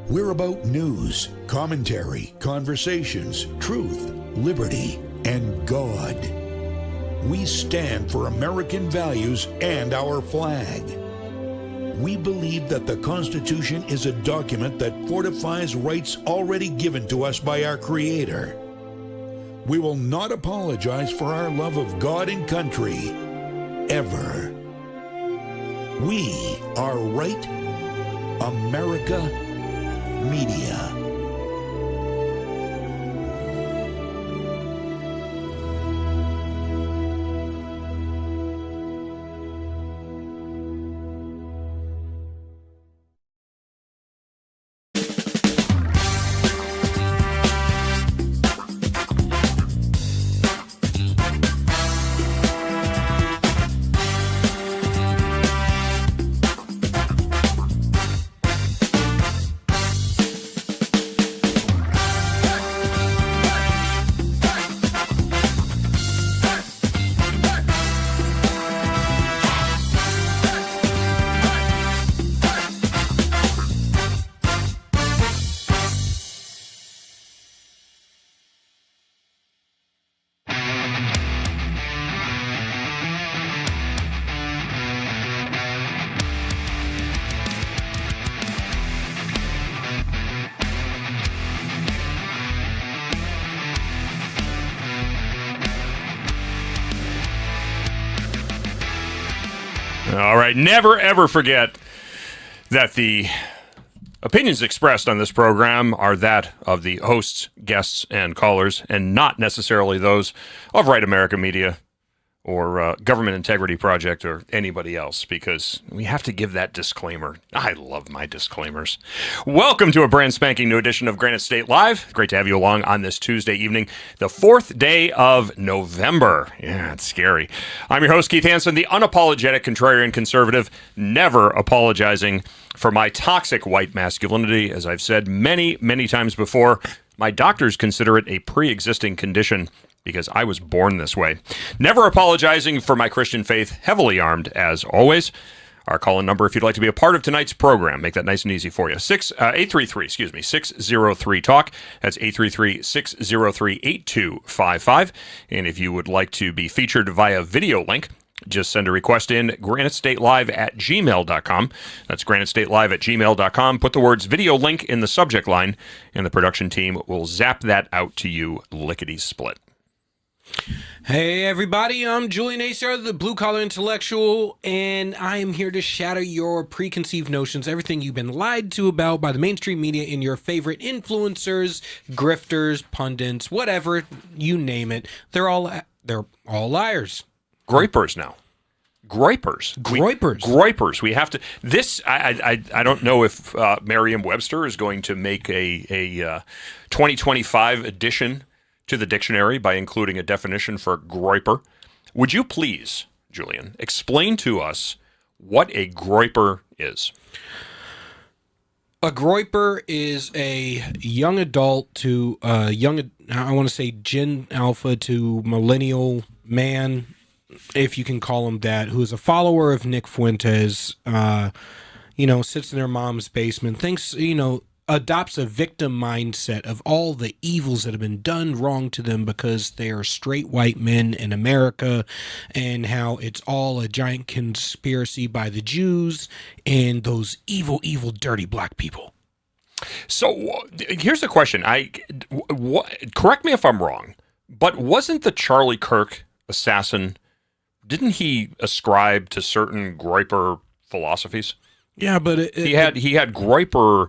We're about news, commentary, conversations, truth, liberty, and God. We stand for American values and our flag. We believe that the Constitution is a document that fortifies rights already given to us by our Creator. We will not apologize for our love of God and country, ever. We are Right America Media. All right, never ever forget that the opinions expressed on this program are that of the hosts, guests, and callers, and not necessarily those of Right America Media or Government Integrity Project or anybody else, because we have to give that disclaimer. I love my disclaimers. Welcome to a brand spanking new edition of Granite State Live. Great to have you along on this Tuesday evening, the 4th day of November. Yeah, it's scary. I'm your host, Keith Hansen, the unapologetic contrarian conservative, never apologizing for my toxic white masculinity. As I've said many, many times before, my doctors consider it a pre-existing condition because I was born this way. Never apologizing for my Christian faith, heavily armed as always. Our call-in number, if you'd like to be a part of tonight's program, make that nice and easy for you. 833-603-TALK. That's 833-603-8255. And if you would like to be featured via video link, just send a request in granitestatelive@gmail.com. That's granitestatelive@gmail.com. Put the words video link in the subject line, and the production team will zap that out to you lickety-split. Hey everybody, I'm Julian Acer, the Blue Collar Intellectual, and I am here to shatter your preconceived notions, everything you've been lied to about by the mainstream media and your favorite influencers, grifters, pundits, whatever, you name it. They're all liars. Groypers now. Groypers. Groypers. We have to. This. I don't know if Merriam-Webster is going to make a 2025 edition to the dictionary by including a definition for groyper. Would you please, Julian, explain to us what a groyper is? A groyper is a young adult to I want to say Gen Alpha to millennial man, if you can call him that, who is a follower of Nick Fuentes, sits in their mom's basement, thinks, adopts a victim mindset of all the evils that have been done wrong to them because they are straight white men in America, and how it's all a giant conspiracy by the Jews and those evil, evil, dirty black people. So here's the question. Correct me if I'm wrong, but wasn't the Charlie Kirk assassin, didn't he ascribe to certain groyper philosophies? Yeah, but he had groyper.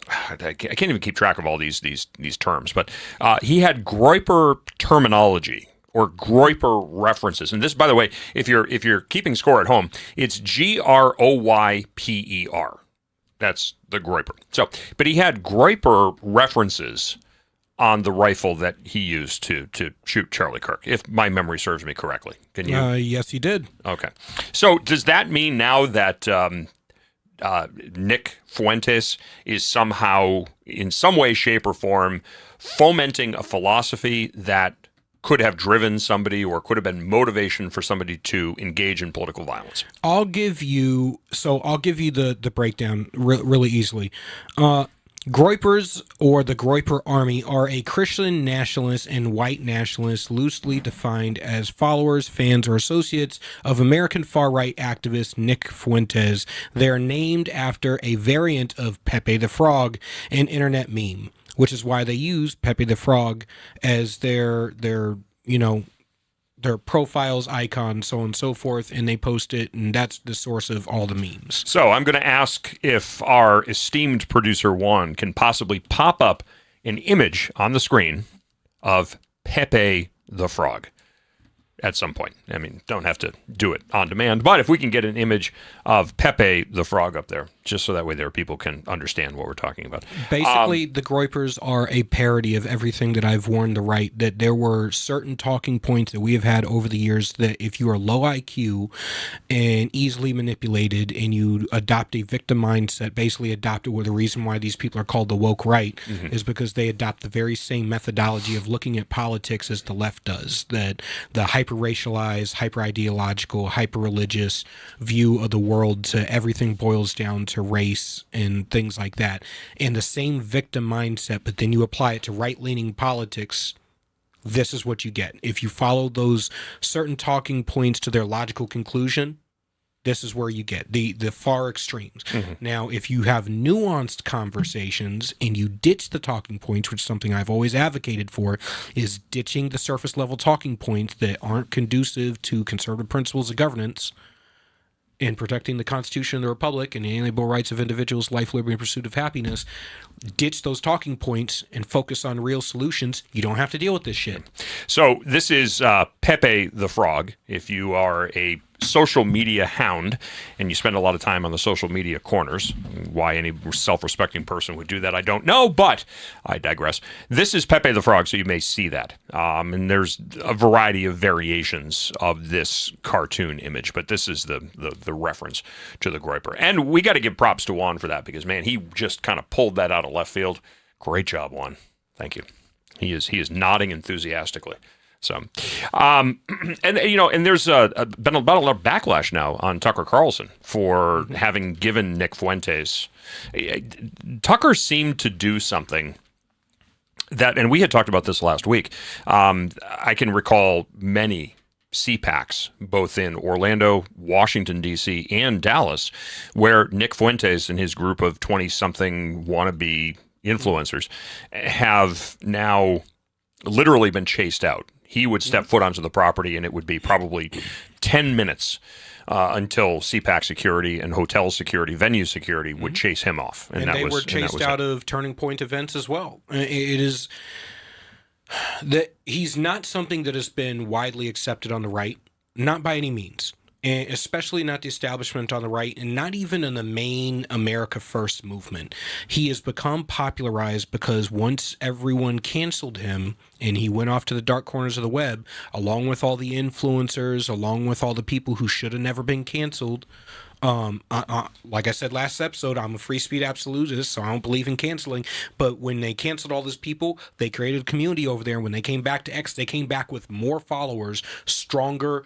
I can't even keep track of all these terms, but he had groyper terminology or groyper references. And this, by the way, if you're keeping score at home, it's Groyper. That's the groyper. So, but he had groyper references on the rifle that he used to shoot Charlie Kirk, if my memory serves me correctly. Can you? Yes, he did. Okay. So does that mean now that Nick Fuentes is somehow, in some way, shape, or form, fomenting a philosophy that could have driven somebody or could have been motivation for somebody to engage in political violence? I'll give you the breakdown really easily. Groypers, or the Groyper Army, are a Christian nationalist and white nationalist loosely defined as followers, fans, or associates of American far-right activist Nick Fuentes. They are named after a variant of Pepe the Frog, an internet meme, which is why they use Pepe the Frog as their their profiles, icons, so on and so forth, and they post it, and that's the source of all the memes. So I'm going to ask if our esteemed producer Juan can possibly pop up an image on the screen of Pepe the Frog at some point. I mean, don't have to do it on demand, but if we can get an image of Pepe the Frog up there, just so that way there people can understand what we're talking about. Basically, the Groypers are a parody of everything that I've warned the right, that there were certain talking points that we have had over the years that if you are low IQ and easily manipulated and you adopt a victim mindset, basically adopt it, where the reason why these people are called the woke right is because they adopt the very same methodology of looking at politics as the left does, that the hyper-racialized, hyper-ideological, hyper-religious view of the world to everything boils down to race and things like that, and the same victim mindset, but then you apply it to right-leaning politics. This is what you get. If you follow those certain talking points to their logical conclusion, this is where you get the far extremes. Now, if you have nuanced conversations and you ditch the talking points, which is something I've always advocated for, is ditching the surface level talking points that aren't conducive to conservative principles of governance and protecting the Constitution of the Republic and the inalienable rights of individuals, life, liberty, and pursuit of happiness. Ditch those talking points and focus on real solutions. You don't have to deal with this shit. So this is Pepe the Frog. If you are a social media hound and you spend a lot of time on the social media corners, why any self-respecting person would do that, I don't know, but I digress. This is Pepe the Frog, so you may see that. And there's a variety of variations of this cartoon image, but this is the reference to the Groyper. And we got to give props to Juan for that, because, man, he just kind of pulled that out of left field. Great job, Juan. Thank you. He is nodding enthusiastically. So, and there's been about a lot of backlash now on Tucker Carlson for having given Nick Fuentes. Tucker seemed to do something that, and we had talked about this last week. I can recall many CPACs, both in Orlando, Washington, D.C., and Dallas, where Nick Fuentes and his group of 20-something wannabe influencers have now literally been chased out. He would step foot onto the property, and it would be probably 10 minutes until CPAC security and hotel security, venue security would chase him off. And they were chased out of Turning Point events as well. It is that he's not something that has been widely accepted on the right, not by any means. And especially not the establishment on the right, and not even in the main America First movement. He has become popularized because once everyone canceled him and he went off to the dark corners of the web, along with all the influencers, along with all the people who should have never been canceled. Like I said last episode, I'm a free speech absolutist, so I don't believe in canceling. But when they canceled all those people, they created a community over there. And when they came back to X, they came back with more followers, stronger,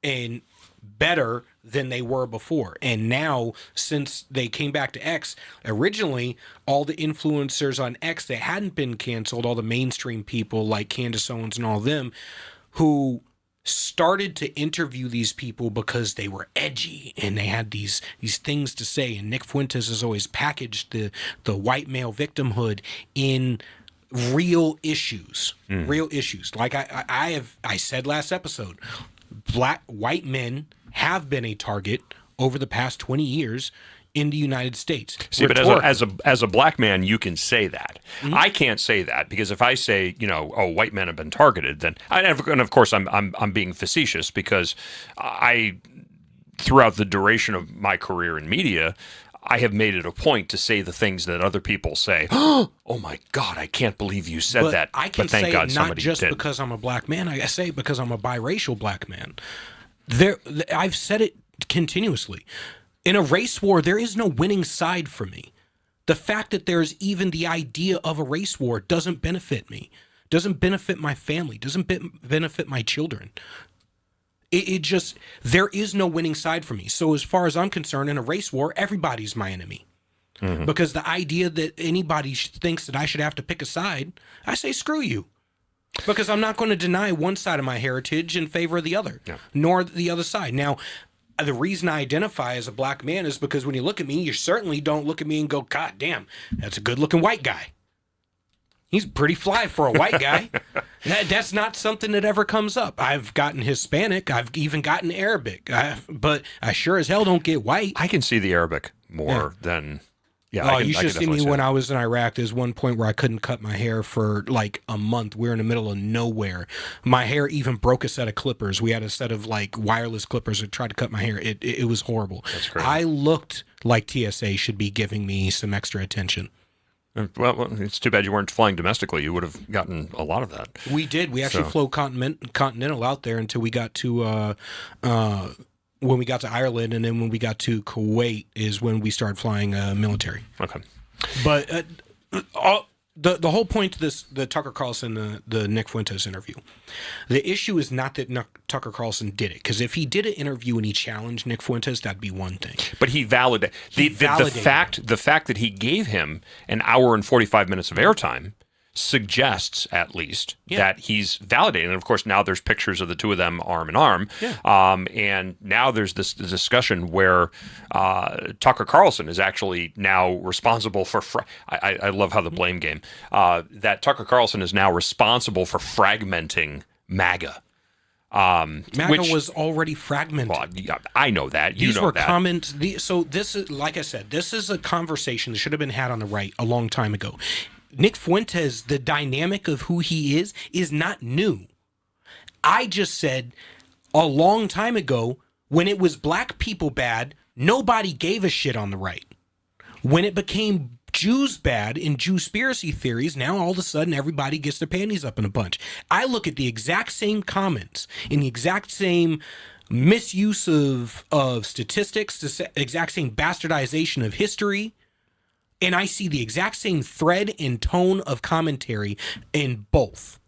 and better than they were before. And now, since they came back to X, originally all the influencers on X that hadn't been canceled, all the mainstream people like Candace Owens and all of them, who started to interview these people because they were edgy and they had these things to say. And Nick Fuentes has always packaged the white male victimhood in real issues. Real issues. Like I said last episode, white men have been a target over the past 20 years in the United States. See, but as a black man, you can say that. I can't say that, because if I say, white men have been targeted, then and of course I'm being facetious, because throughout the duration of my career in media, I have made it a point to say the things that other people say. Oh my God, I can't believe you said that. I can but thank say God it somebody not just did. because I'm a black man. I say it because I'm a biracial black man. I've said it continuously. In a race war, there is no winning side for me. The fact that there's even the idea of a race war doesn't benefit me, doesn't benefit my family, doesn't benefit my children. It just, there is no winning side for me. So as far as I'm concerned, in a race war, everybody's my enemy. Because the idea that anybody thinks that I should have to pick a side, I say screw you. Because I'm not going to deny one side of my heritage in favor of the other, nor the other side. Now, the reason I identify as a black man is because when you look at me, you certainly don't look at me and go, God damn, that's a good-looking white guy. He's pretty fly for a white guy. That's not something that ever comes up. I've gotten Hispanic. I've even gotten Arabic. But I sure as hell don't get white. I can see the Arabic more than... Yeah, you should see me when I was in Iraq. There's one point where I couldn't cut my hair for like a month. We were in the middle of nowhere. My hair even broke a set of clippers. We had a set of like wireless clippers that tried to cut my hair. It was horrible. That's great. I looked like TSA should be giving me some extra attention. Well, it's too bad you weren't flying domestically. You would have gotten a lot of that. We did. We actually flew Continental out there until we got to when we got to Ireland, and then when we got to Kuwait is when we started flying military. Okay. But the whole point to this, the Tucker Carlson, the Nick Fuentes interview, the issue is not that Tucker Carlson did it. Because if he did an interview and he challenged Nick Fuentes, that'd be one thing. But he validated. The fact that he gave him an hour and 45 minutes of airtime suggests at least that he's validating. And of course, now there's pictures of the two of them arm in arm. Yeah. And now there's this discussion where Tucker Carlson is actually now responsible for, I love how the blame game, that Tucker Carlson is now responsible for fragmenting MAGA. MAGA was already fragmented. Well, I know that. These were comments. So this is, like I said, this is a conversation that should have been had on the right a long time ago. Nick Fuentes, the dynamic of who he is not new. I just said a long time ago, when it was black people bad, nobody gave a shit on the right. When it became Jews bad in Jewspiracy theories, now all of a sudden everybody gets their panties up in a bunch. I look at the exact same comments in the exact same misuse of statistics, the exact same bastardization of history, and I see the exact same thread and tone of commentary in both.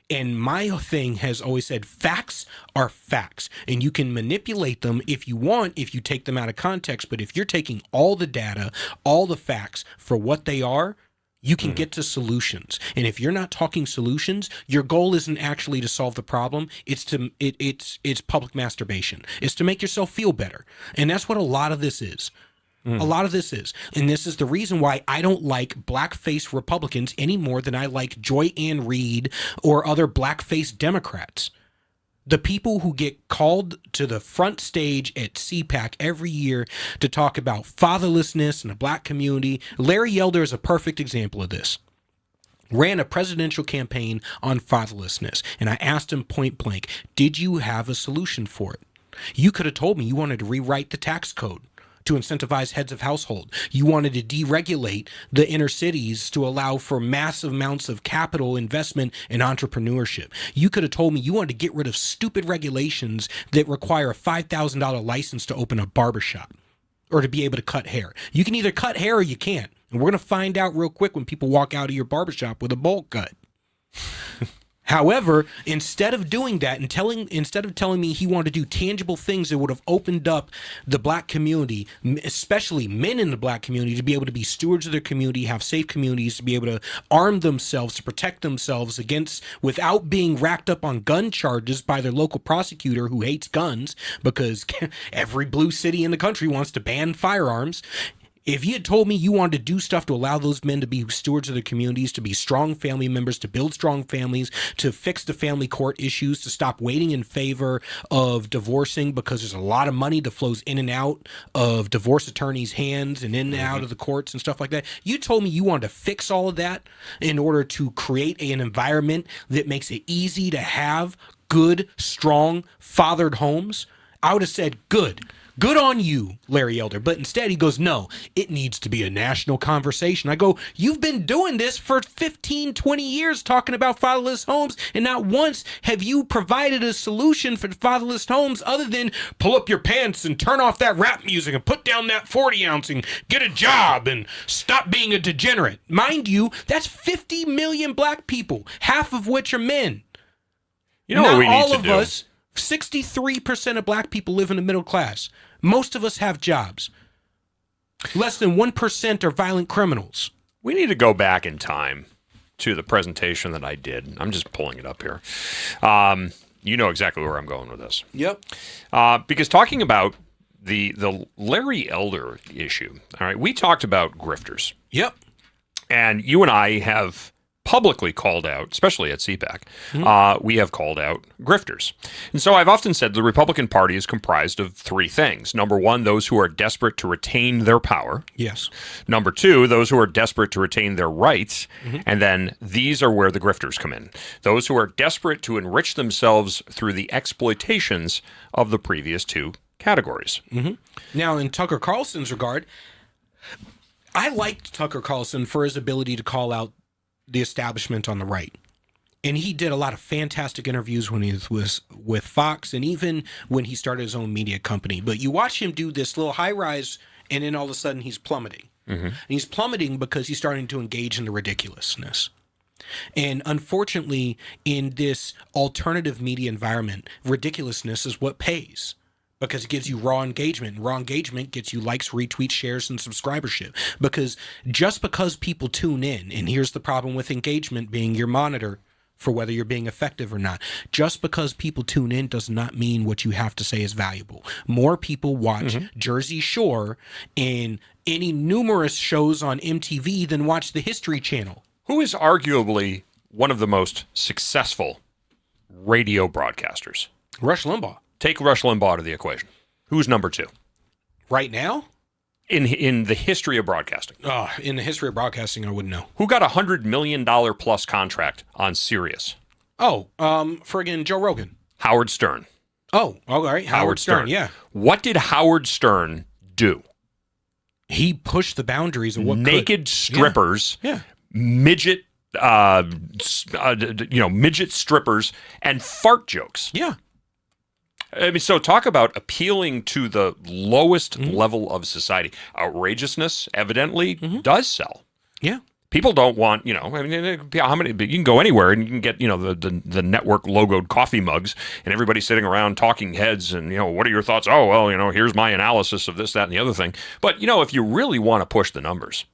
And my thing has always said facts are facts. And you can manipulate them if you want, if you take them out of context. But if you're taking all the data, all the facts for what they are, you can get to solutions. And if you're not talking solutions, your goal isn't actually to solve the problem. It's public masturbation. It's to make yourself feel better. And that's what a lot of this is. A lot of this is. And this is the reason why I don't like blackface Republicans any more than I like Joy Ann Reid or other blackface Democrats. The people who get called to the front stage at CPAC every year to talk about fatherlessness in the black community. Larry Elder is a perfect example of this. Ran a presidential campaign on fatherlessness. And I asked him point blank, did you have a solution for it? You could have told me you wanted to rewrite the tax code to incentivize heads of household. You wanted to deregulate the inner cities to allow for massive amounts of capital investment and entrepreneurship. You could have told me you wanted to get rid of stupid regulations that require a $5,000 license to open a barbershop or to be able to cut hair. You can either cut hair or you can't. And we're going to find out real quick when people walk out of your barbershop with a bowl cut. However, instead of doing that and instead of telling me he wanted to do tangible things that would have opened up the black community, especially men in the black community, to be able to be stewards of their community, have safe communities, to be able to arm themselves, to protect themselves against, without being racked up on gun charges by their local prosecutor who hates guns, because every blue city in the country wants to ban firearms. If you had told me you wanted to do stuff to allow those men to be stewards of their communities, to be strong family members, to build strong families, to fix the family court issues, to stop waiting in favor of divorcing because there's a lot of money that flows in and out of divorce attorneys' hands and in and out of the courts and stuff like that. You told me you wanted to fix all of that in order to create an environment that makes it easy to have good, strong, fathered homes. I would have said, good. Good on you, Larry Elder. But instead he goes, no, it needs to be a national conversation. I go, you've been doing this for 15, 20 years talking about fatherless homes, and not once have you provided a solution for fatherless homes other than pull up your pants and turn off that rap music and put down that 40 ounce and get a job and stop being a degenerate. Mind you, that's 50 million black people, half of which are men. You know what we need to do? Not all of us, 63% of black people live in the middle class. Most of us have jobs. Less than 1% are violent criminals. We need to go back in time to the presentation that I did. I'm just pulling it up here. You know exactly where I'm going with this. Yep. Because talking about the Larry Elder issue, all right, we talked about grifters. Yep. And you and I have publicly called out, especially at CPAC, we have called out grifters. And so I've often said the Republican Party is comprised of three things. Number one, those who are desperate to retain their power. Yes. Number two, those who are desperate to retain their rights. And then these are where the grifters come in. Those who are desperate to enrich themselves through the exploitations of the previous two categories. Now, in Tucker Carlson's regard, I liked Tucker Carlson for his ability to call out the establishment on the right. And he did a lot of fantastic interviews when he was with Fox and even when he started his own media company. But you watch him do this little high rise and then all of a sudden he's plummeting. And he's plummeting because he's starting to engage in the ridiculousness. And unfortunately, in this alternative media environment, ridiculousness is what pays. Because it gives you raw engagement. And raw engagement gets you likes, retweets, shares, and subscribership. Because just because people tune in, and here's the problem with engagement being your monitor for whether you're being effective or not. Just because people tune in does not mean what you have to say is valuable. More people watch Jersey Shore and any numerous shows on MTV than watch the History Channel. Who is arguably one of the most successful radio broadcasters? Rush Limbaugh. Take Rush Limbaugh out of the equation. Who's number two? Right now? In the history of broadcasting. In the history of broadcasting, I wouldn't know. Who got a $100 million plus contract on Sirius? Friggin' Joe Rogan. Howard Stern. Oh, all right. Howard Stern, yeah. What did Howard Stern do? He pushed the boundaries of what naked strippers, Yeah. midget, midget strippers, and fart jokes. Yeah. I mean, so talk about appealing to the lowest level of society. Outrageousness evidently does sell. Yeah. People don't want, how many, you can go anywhere and you can get, the network logoed coffee mugs and everybody sitting around talking heads and, what are your thoughts? Oh, well, here's my analysis of this, that, and the other thing. But, if you really want to push the numbers,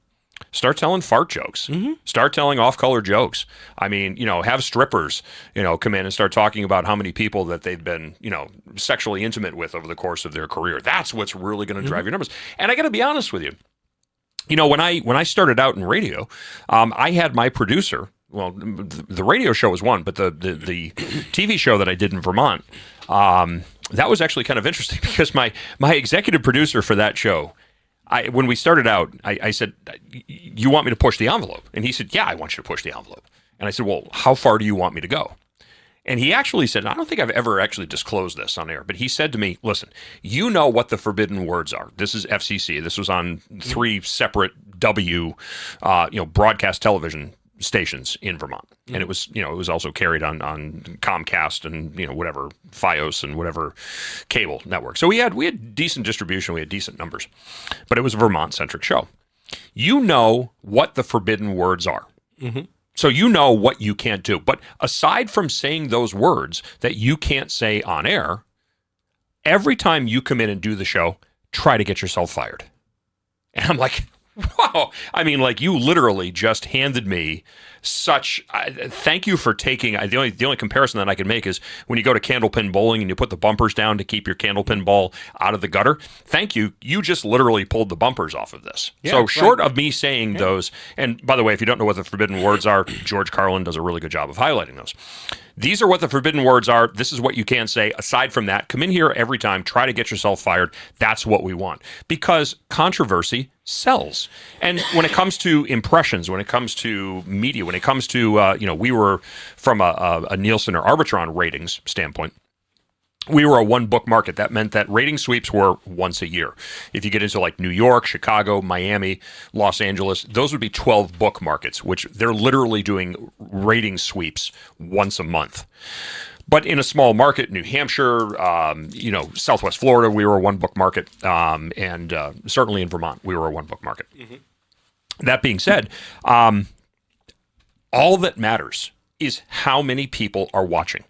start telling fart jokes. Start telling off-color jokes. I mean, have strippers, come in and start talking about how many people that they've been, sexually intimate with over the course of their career. That's what's really going to drive your numbers. And I got to be honest with you. When I started out in radio, I had my producer. Well, the radio show was one, but the TV show that I did in Vermont, that was actually kind of interesting because my executive producer for that show, when we started out, I said, you want me to push the envelope? And he said, yeah, I want you to push the envelope. And I said, well, how far do you want me to go? And he actually said, I don't think I've ever actually disclosed this on air, but he said to me, listen, you know what the forbidden words are. This is FCC. This was on 3 separate broadcast television stations in Vermont. And it was, it was also carried on Comcast and, whatever, Fios and whatever cable network. So we had decent distribution. We had decent numbers, but it was a Vermont-centric show. You know what the forbidden words are. So you know what you can't do. But aside from saying those words that you can't say on air, every time you come in and do the show, try to get yourself fired. And I'm like, wow. I mean, you literally just handed me such. Thank you for taking. The only comparison that I can make is when you go to candlepin bowling and you put the bumpers down to keep your candlepin ball out of the gutter. Thank you. You just literally pulled the bumpers off of this. Yeah, so short of me saying those, and by the way, if you don't know what the forbidden words are, George Carlin does a really good job of highlighting those. These are what the forbidden words are. This is what you can say. Aside from that, come in here every time, try to get yourself fired. That's what we want. Because controversy sells. And when it comes to impressions, when it comes to media, when it comes to, we were from a Nielsen or Arbitron ratings standpoint, we were a one-book market. That meant that rating sweeps were once a year. If you get into New York, Chicago, Miami, Los Angeles, those would be 12-book markets, which they're literally doing rating sweeps once a month. But in a small market, New Hampshire, Southwest Florida, we were a one-book market, and certainly in Vermont, we were a one-book market. That being said, all that matters is how many people are watching.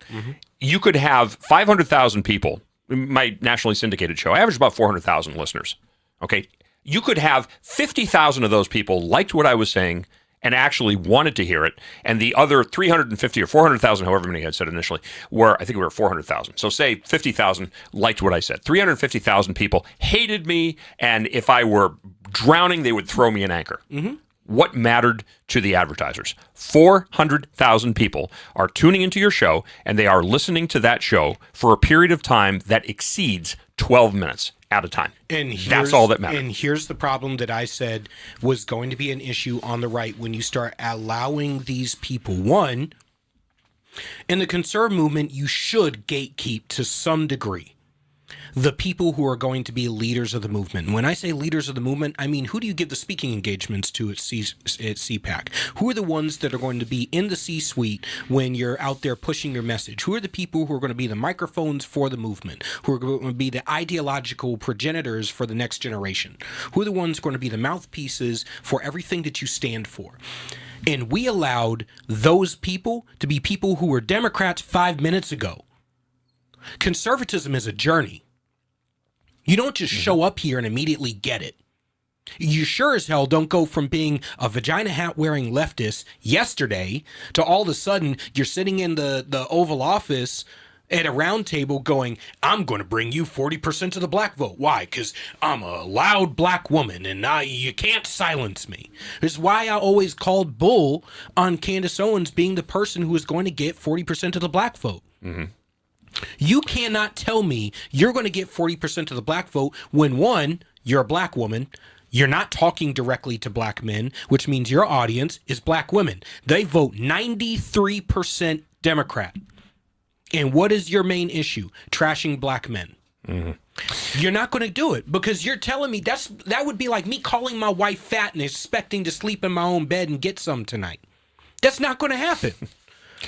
You could have 500,000 people. My nationally syndicated show, I average about 400,000 listeners. Okay, you could have 50,000 of those people liked what I was saying and actually wanted to hear it, and the other 350 or 400,000, however many I had said initially, I think we were 400,000. So say 50,000 liked what I said. 350,000 people hated me, and if I were drowning, they would throw me an anchor. Mm-hmm. What mattered to the advertisers? 400,000 people are tuning into your show, and they are listening to that show for a period of time that exceeds 12 minutes at a time. And that's all that matters. And here's the problem that I said was going to be an issue on the right when you start allowing these people. One, in the conservative movement, you should gatekeep to some degree the people who are going to be leaders of the movement. And when I say leaders of the movement, I mean, who do you give the speaking engagements to at CPAC? Who are the ones that are going to be in the C-suite when you're out there pushing your message? Who are the people who are going to be the microphones for the movement? Who are going to be the ideological progenitors for the next generation? Who are the ones going to be the mouthpieces for everything that you stand for? And we allowed those people to be people who were Democrats 5 minutes ago. Conservatism is a journey. You don't just show up here and immediately get it. You sure as hell don't go from being a vagina hat wearing leftist yesterday to all of a sudden you're sitting in the Oval Office at a round table going, I'm going to bring you 40% of the black vote. Why? Because I'm a loud black woman and you can't silence me. This is why I always called bull on Candace Owens being the person who is going to get 40% of the black vote. Mm-hmm. You cannot tell me you're going to get 40% of the black vote when, one, you're a black woman, you're not talking directly to black men, which means your audience is black women. They vote 93% Democrat. And what is your main issue? Trashing black men. Mm-hmm. You're not going to do it because you're telling me that would be like me calling my wife fat and expecting to sleep in my own bed and get some tonight. That's not going to happen.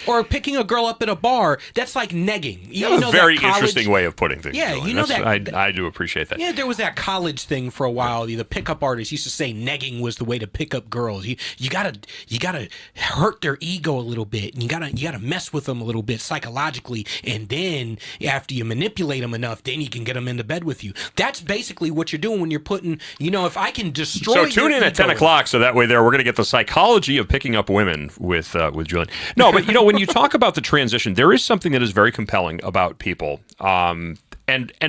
Or picking a girl up at a bar, that's like negging. You know, a very interesting way of putting things. Yeah, Julian. You know that. I do appreciate that. Yeah, there was that college thing for a while. The pickup artists used to say negging was the way to pick up girls. You gotta hurt their ego a little bit, and you gotta mess with them a little bit psychologically, and then after you manipulate them enough, then you can get them into bed with you. That's basically what you're doing when you're putting. If I can destroy. So tune in at 10 o'clock, so that way we're going to get the psychology of picking up women with Julian. No, but when you talk about the transition, there is something that is very compelling about people. And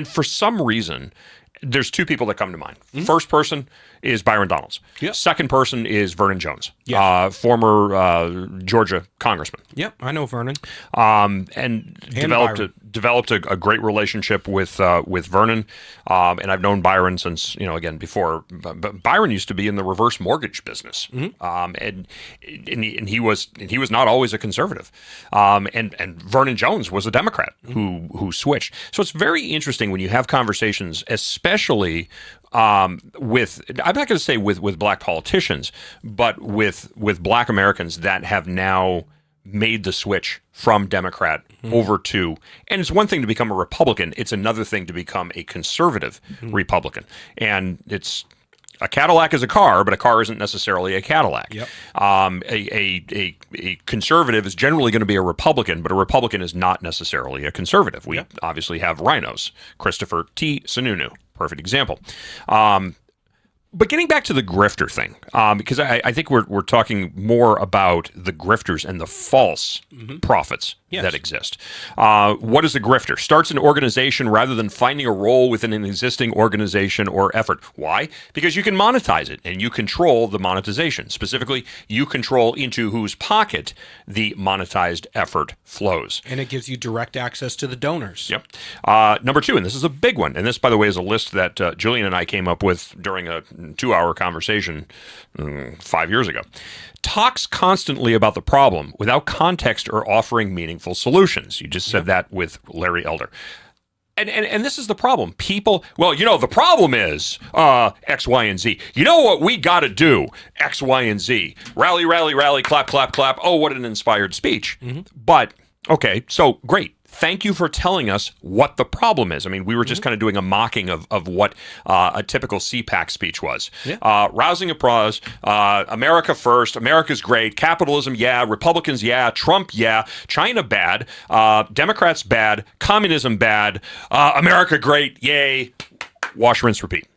for some reason, there's two people that come to mind. Mm-hmm. First person is Byron Donalds. Yep. Second person is Vernon Jones, former Georgia congressman. Yep, I know Vernon. And developed a great relationship with Vernon. And I've known Byron since, again, before. But Byron used to be in the reverse mortgage business. Mm-hmm. And he was not always a conservative. And Vernon Jones was a Democrat who switched. So it's very interesting when you have conversations, especially with, I'm not going to say with black politicians, but with black Americans that have now made the switch from Democrat over to, and it's one thing to become a Republican, it's another thing to become a conservative Republican. And it's, a Cadillac is a car, but a car isn't necessarily a Cadillac. Yep. A conservative is generally going to be a Republican, but a Republican is not necessarily a conservative. We obviously have rhinos. Christopher T. Sununu, perfect example. But getting back to the grifter thing, because I think we're talking more about the grifters and the false prophets that exist. What is a grifter? Starts an organization rather than finding a role within an existing organization or effort. Why? Because you can monetize it and you control the monetization. Specifically, you control into whose pocket the monetized effort flows. And it gives you direct access to the donors. Yep. Number two, and this is a big one, and this, by the way, is a list that Julian and I came up with during a 2-hour conversation 5 years ago. Talks constantly about the problem without context or offering meaningful solutions. You just said that with Larry Elder. And this is the problem. People, the problem is X, Y, and Z. You know what we got to do? X, Y, and Z. Rally, rally, rally, clap, clap, clap. Oh, what an inspired speech. Mm-hmm. But, okay, so great. Thank you for telling us what the problem is. I mean, we were just kind of doing a mocking of what a typical CPAC speech was. Yeah. Rousing applause, America first, America's great, capitalism, yeah, Republicans, yeah, Trump, yeah, China bad, Democrats bad, communism bad, America great, yay, wash, rinse, repeat.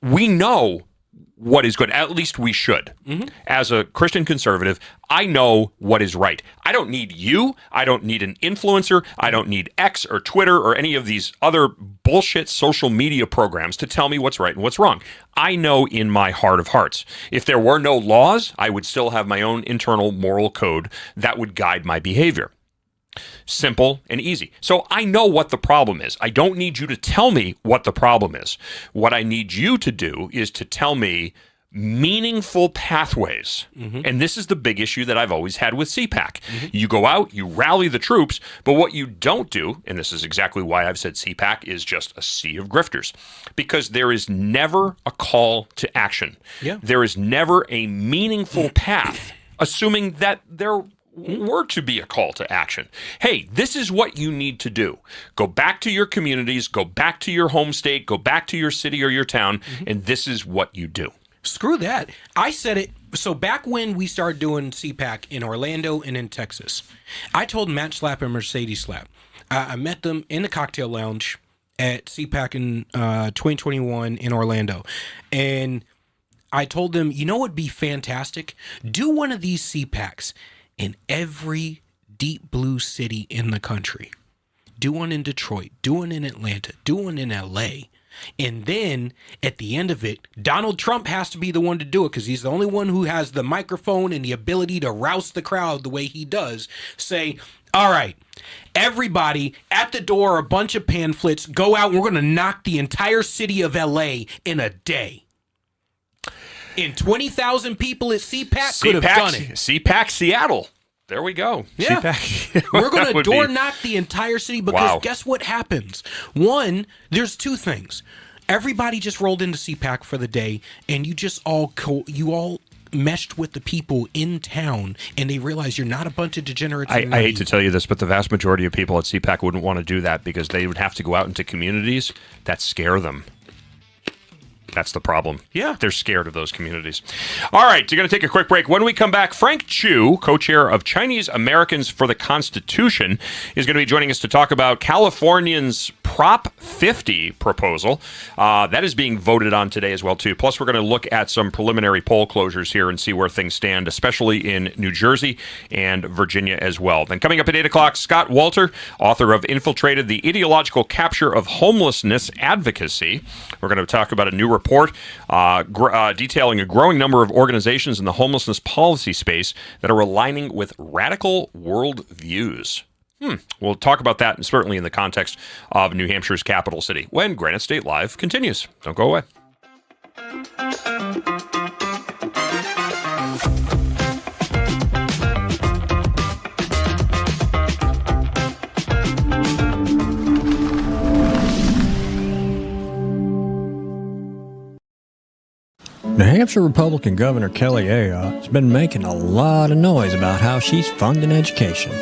we know what is good. At least we should. As a Christian conservative, I know what is right. I don't need you. I don't need an influencer. I don't need X or Twitter or any of these other bullshit social media programs to tell me what's right and what's wrong. I know in my heart of hearts. If there were no laws, I would still have my own internal moral code that would guide my behavior. Simple and easy. So I know what the problem is. I don't need you to tell me what the problem is. What I need you to do is to tell me meaningful pathways. And this is the big issue that I've always had with CPAC. You go out, you rally the troops, but what you don't do, and this is exactly why I've said CPAC is just a sea of grifters, because there is never a call to action. There is never a meaningful path, assuming that there were to be a call to action. Hey, this is what you need to do. Go back to your communities, go back to your home state, go back to your city or your town, and this is what you do. Screw that. I said it. So back when we started doing CPAC in Orlando and in Texas, I told Matt Slap and Mercedes Slap. I met them in the cocktail lounge at CPAC in 2021 in Orlando. And I told them, you know what would be fantastic? Do one of these CPACs in every deep blue city in the country. Do one in Detroit, do one in Atlanta, do one in LA. And then at the end of it, Donald Trump has to be the one to do it because he's the only one who has the microphone and the ability to rouse the crowd the way he does. Say, all right, everybody at the door, a bunch of pamphlets, go out and we're going to knock the entire city of LA in a day. And 20,000 people at CPAC could have done it. CPAC Seattle. There we go. Yeah. CPAC. We're going to door knock the entire city because guess what happens? One, there's two things. Everybody just rolled into CPAC for the day and you just all meshed with the people in town and they realize you're not a bunch of degenerates. I hate to tell you this, but the vast majority of people at CPAC wouldn't want to do that because they would have to go out into communities that scare them. That's the problem. Yeah. They're scared of those communities. All right, you're going to take a quick break. When we come back, Frank Chu, co-chair of Chinese Americans for the Constitution, is going to be joining us to talk about Californians' Prop 50 proposal. That is being voted on today as well, too. Plus, we're going to look at some preliminary poll closures here and see where things stand, especially in New Jersey and Virginia as well. Then coming up at 8 o'clock, Scott Walter, author of Infiltrated, the Ideological Capture of Homelessness Advocacy. We're going to talk about a new report detailing a growing number of organizations in the homelessness policy space that are aligning with radical worldviews. We'll talk about that, and certainly in the context of New Hampshire's capital city, when Granite State Live continues. Don't go away. New Hampshire Republican Governor Kelly Ayotte has been making a lot of noise about how she's funding education.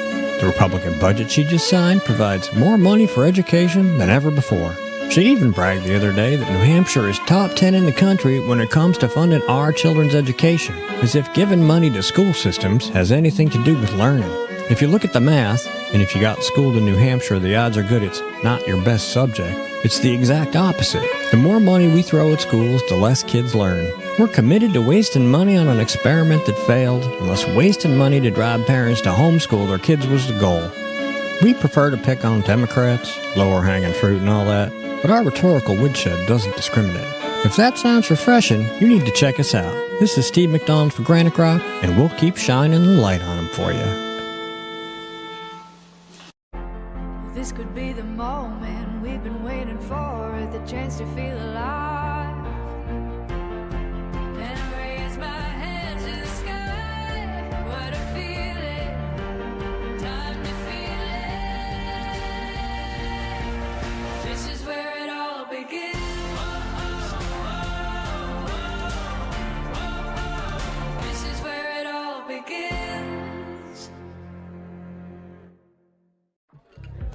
The Republican budget she just signed provides more money for education than ever before. She even bragged the other day that New Hampshire is top 10 in the country when it comes to funding our children's education, as if giving money to school systems has anything to do with learning. If you look at the math, and if you got schooled in New Hampshire, the odds are good it's not your best subject. It's the exact opposite. The more money we throw at schools, the less kids learn. We're committed to wasting money on an experiment that failed, unless wasting money to drive parents to homeschool their kids was the goal. We prefer to pick on Democrats, lower hanging fruit and all that, but our rhetorical woodshed doesn't discriminate. If that sounds refreshing, you need to check us out. This is Steve McDonald for GraniteGrok, and we'll keep shining the light on them for you. This could be the moment we've been waiting for, the chance to feel alive. And I raise my hands to the sky, what a feeling, time to feel it. This is where it all begins. This is where it all begins.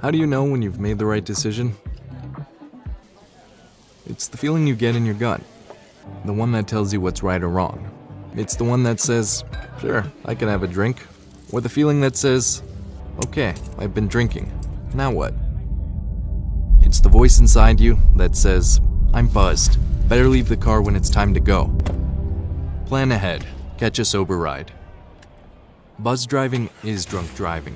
How do you know when you've made the right decision? It's the feeling you get in your gut. The one that tells you what's right or wrong. It's the one that says, sure, I can have a drink. Or the feeling that says, okay, I've been drinking. Now what? It's the voice inside you that says, I'm buzzed. Better leave the car when it's time to go. Plan ahead. Catch a sober ride. Buzz driving is drunk driving.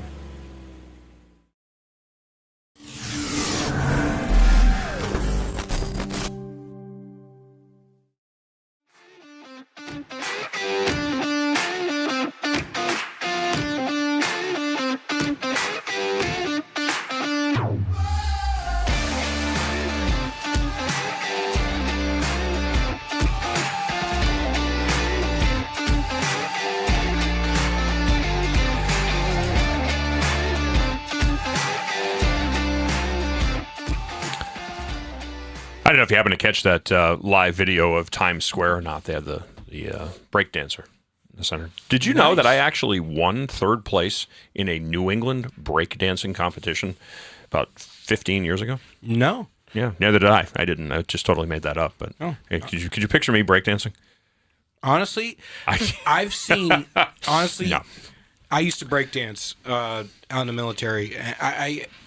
I don't know if you happen to catch that live video of Times Square or not. They had the breakdancer in the center. Did you know that I actually won third place in a New England breakdancing competition about 15 years ago? No. Yeah, neither did I. I didn't. I just totally made that up. But hey, could you picture me breakdancing? Honestly, I've seen. Honestly, No. I used to break dance out in the military.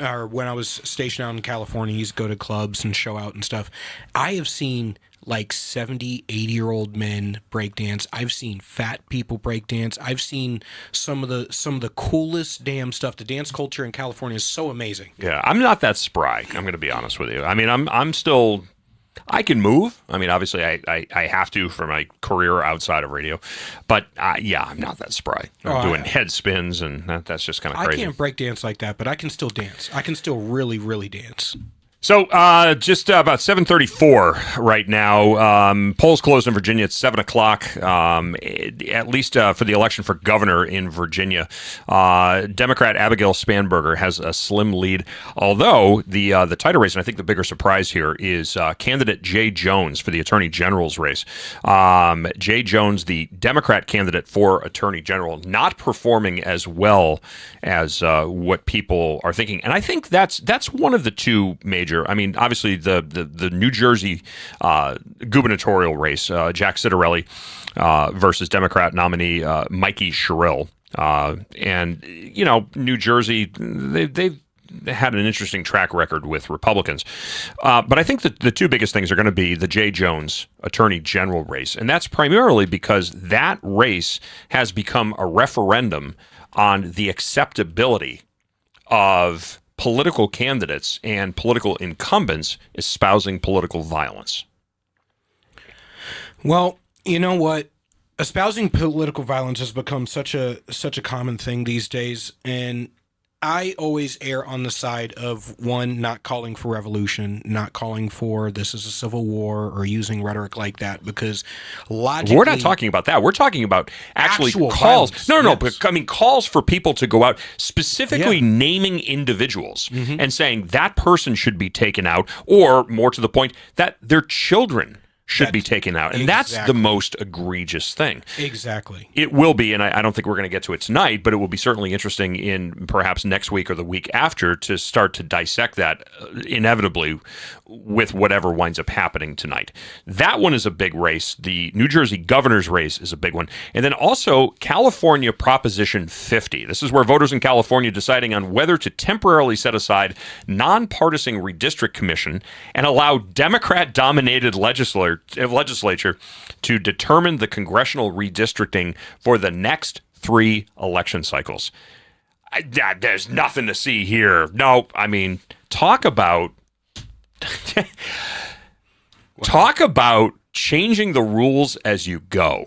Or when I was stationed out in California, I used to go to clubs and show out and stuff. I have seen like 70, 80-year-old men break dance. I've seen fat people break dance. I've seen some of the coolest damn stuff. The dance culture in California is so amazing. Yeah, I'm not that spry. I'm going to be honest with you. I mean, I'm still. I can move. I mean, obviously, I have to for my career outside of radio. But, yeah, I'm not that spry. I'm doing head spins, and that's just kind of crazy. I can't break dance like that, but I can still dance. I can still really, really dance. So just about 7:34 right now. Polls closed in Virginia at 7 o'clock, at least for the election for governor in Virginia. Democrat Abigail Spanberger has a slim lead, although the title race, and I think the bigger surprise here, is candidate Jay Jones for the Attorney General's race. Jay Jones, the Democrat candidate for Attorney General, not performing as well as what people are thinking. And I think that's one of the two major. I mean, obviously the New Jersey gubernatorial race, Jack Citarelli versus Democrat nominee Mikey Sherrill, and you know, New Jersey they've had an interesting track record with Republicans, but I think that the two biggest things are going to be the Jay Jones Attorney General race, and that's primarily because that race has become a referendum on the acceptability of political candidates and political incumbents espousing political violence. Well, you know what? Espousing political violence has become such a common thing these days, and I always err on the side of, one, not calling for revolution, not calling for this is a civil war, or using rhetoric like that, because logically... We're not talking about that. We're talking about actually Actual calls. violence, No, yes. but I mean calls for people to go out, specifically naming individuals and saying that person should be taken out, or more to the point, that their children should be taken out. And that's the most egregious thing. Exactly. It will be, and I don't think we're going to get to it tonight, but it will be certainly interesting in perhaps next week or the week after to start to dissect that inevitably with whatever winds up happening tonight. That one is a big race. The New Jersey governor's race is a big one. And then also California Proposition 50. This is where voters in California deciding on whether to temporarily set aside nonpartisan redistrict commission and allow Democrat-dominated legislature to determine the congressional redistricting for the next 3 election cycles. There's nothing to see here. No, I mean, talk about changing the rules as you go.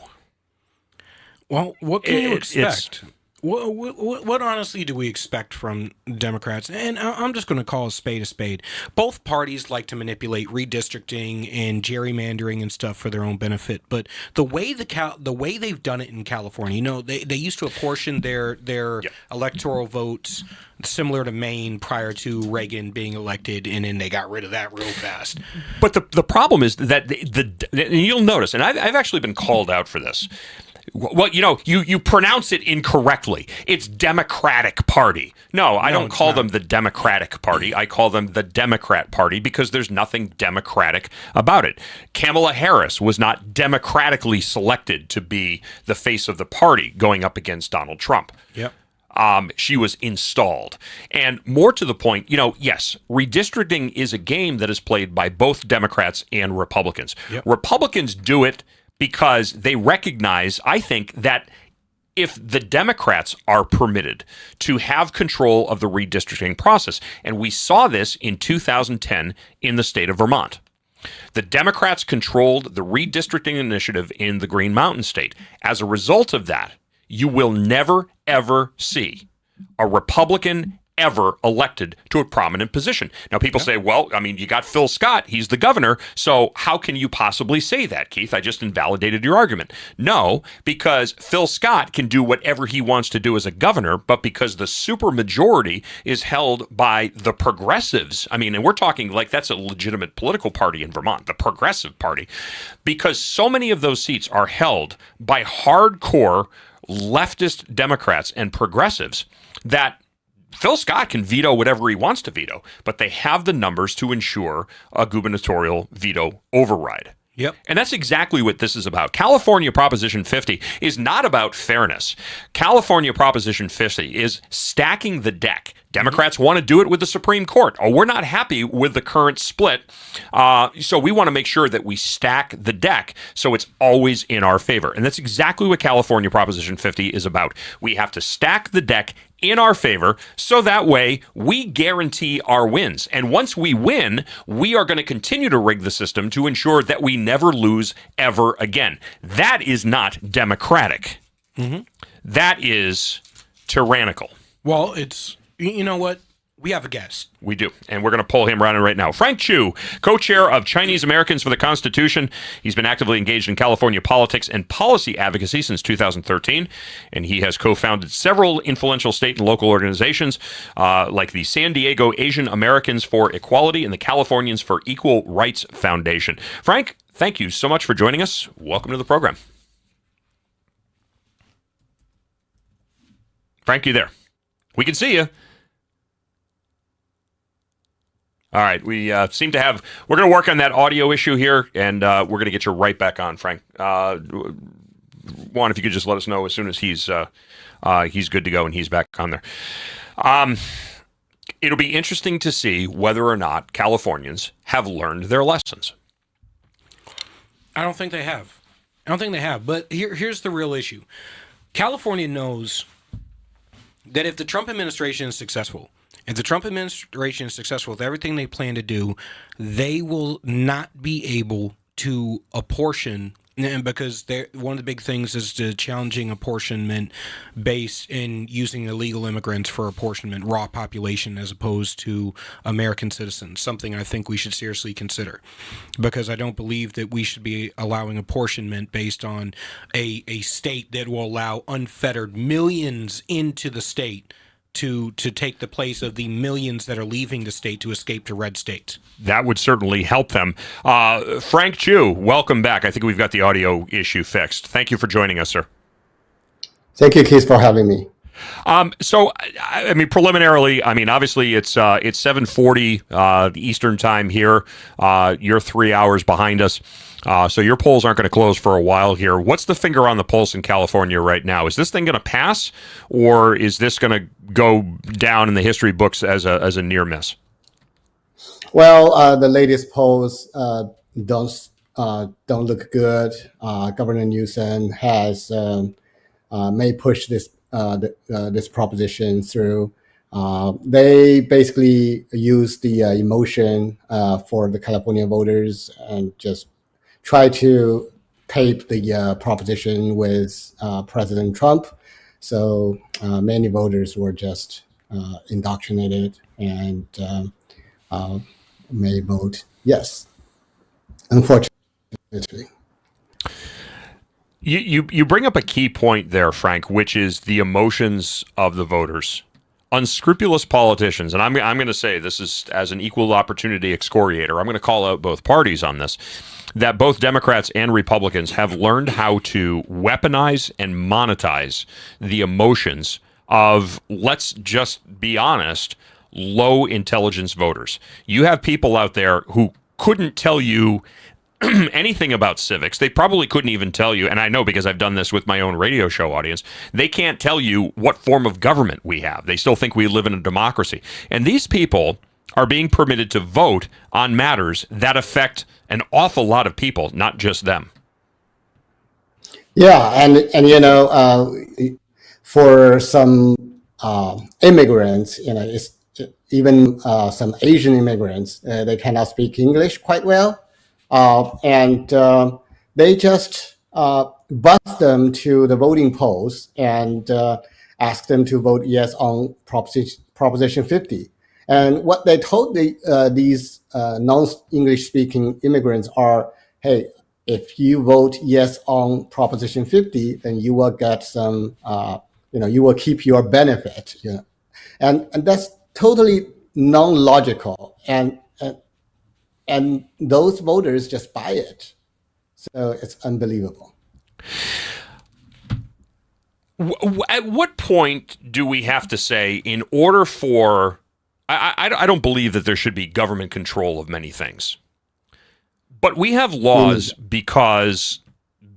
Well, what can you expect? What honestly do we expect from Democrats? And I'm just going to call a spade. Both parties like to manipulate redistricting and gerrymandering and stuff for their own benefit. But the way they've done it in California, you know, they used to apportion their electoral votes similar to Maine prior to Reagan being elected, and then they got rid of that real fast. But the problem is that and you'll notice, and I've actually been called out for this. Well, you know, you pronounce it incorrectly. It's Democratic Party. No, I don't call them the Democratic Party. I call them the Democrat Party because there's nothing democratic about it. Kamala Harris was not democratically selected to be the face of the party going up against Donald Trump. Yep. she was installed. And more to the point, yes, redistricting is a game that is played by both Democrats and Republicans. Yep. Republicans do it because they recognize, I think, that if the Democrats are permitted to have control of the redistricting process, and we saw this in 2010 in the state of Vermont. The Democrats controlled the redistricting initiative in the Green Mountain State. As a result of that, you will never, ever see a Republican ever elected to a prominent position. Now, people say, well, I mean, you got Phil Scott. He's the governor. So how can you possibly say that, Keith? I just invalidated your argument. No, because Phil Scott can do whatever he wants to do as a governor, but because the supermajority is held by the progressives, I mean, and we're talking like that's a legitimate political party in Vermont, the Progressive Party, because so many of those seats are held by hardcore leftist Democrats and progressives that Phil Scott can veto whatever he wants to veto, but they have the numbers to ensure a gubernatorial veto override. Yep. And that's exactly what this is about. California Proposition 50 is not about fairness. California Proposition 50 is stacking the deck. Democrats want to do it with the Supreme Court. Oh, we're not happy with the current split, so we want to make sure that we stack the deck so it's always in our favor. And that's exactly what California Proposition 50 is about. We have to stack the deck in our favor so that way we guarantee our wins. And once we win, we are going to continue to rig the system to ensure that we never lose ever again. That is not democratic. That is tyrannical. Well, you know what? We have a guest. We do, and we're going to pull him right now. Frank Chu, co-chair of Chinese Americans for the Constitution. He's been actively engaged in California politics and policy advocacy since 2013, and he has co-founded several influential state and local organizations like the San Diego Asian Americans for Equality and the Californians for Equal Rights Foundation. Frank, thank you so much for joining us. Welcome to the program. Frank, you there? We can see you. All right, we seem to have. We're going to work on that audio issue here, and we're going to get you right back on, Frank. Juan, if you could just let us know as soon as he's good to go and he's back on there. It'll be interesting to see whether or not Californians have learned their lessons. I don't think they have. But here's the real issue. California knows that if the Trump administration is successful, with everything they plan to do, they will not be able to apportion, and because one of the big things is to challenging apportionment based in using illegal immigrants for apportionment, raw population as opposed to American citizens, something I think we should seriously consider, because I don't believe that we should be allowing apportionment based on a state that will allow unfettered millions into the state to take the place of the millions that are leaving the state to escape to red states. That would certainly help them. Frank Chu, welcome back. I think we've got the audio issue fixed. Thank you for joining us, sir. Thank you, Keith, for having me. So, I mean, preliminarily, I mean, obviously it's 7:40 the Eastern time here. You're 3 hours behind us. So your polls aren't going to close for a while here. What's the finger on the pulse in California right now? Is this thing going to pass, or is this going to go down in the history books as a near miss? Well, the latest polls don't look good. Governor Newsom has may push this proposition through. They basically use the emotion for the California voters and just try to tape the proposition with President Trump. So many voters were just indoctrinated and may vote yes, unfortunately. You bring up a key point there, Frank, which is the emotions of the voters. Unscrupulous politicians, and I'm going to say this is as an equal opportunity excoriator. I'm going to call out both parties on this, that both Democrats and Republicans have learned how to weaponize and monetize the emotions of, let's just be honest, low intelligence voters. You have people out there who couldn't tell you anything about civics. They probably couldn't even tell you, and I know because I've done this with my own radio show audience, they can't tell you what form of government we have. They still think we live in a democracy. And these people are being permitted to vote on matters that affect an awful lot of people, not just them. Yeah, and for some immigrants, it's even some Asian immigrants, they cannot speak English quite well, and they just bus them to the voting polls and ask them to vote yes on Proposition 50. And what they told these non-English speaking immigrants are, hey, if you vote yes on Proposition 50, then you will get some, you will keep your benefit. And that's totally non-logical. And those voters just buy it. So it's unbelievable. At what point do we have to say, in order for, I don't believe that there should be government control of many things, but we have laws because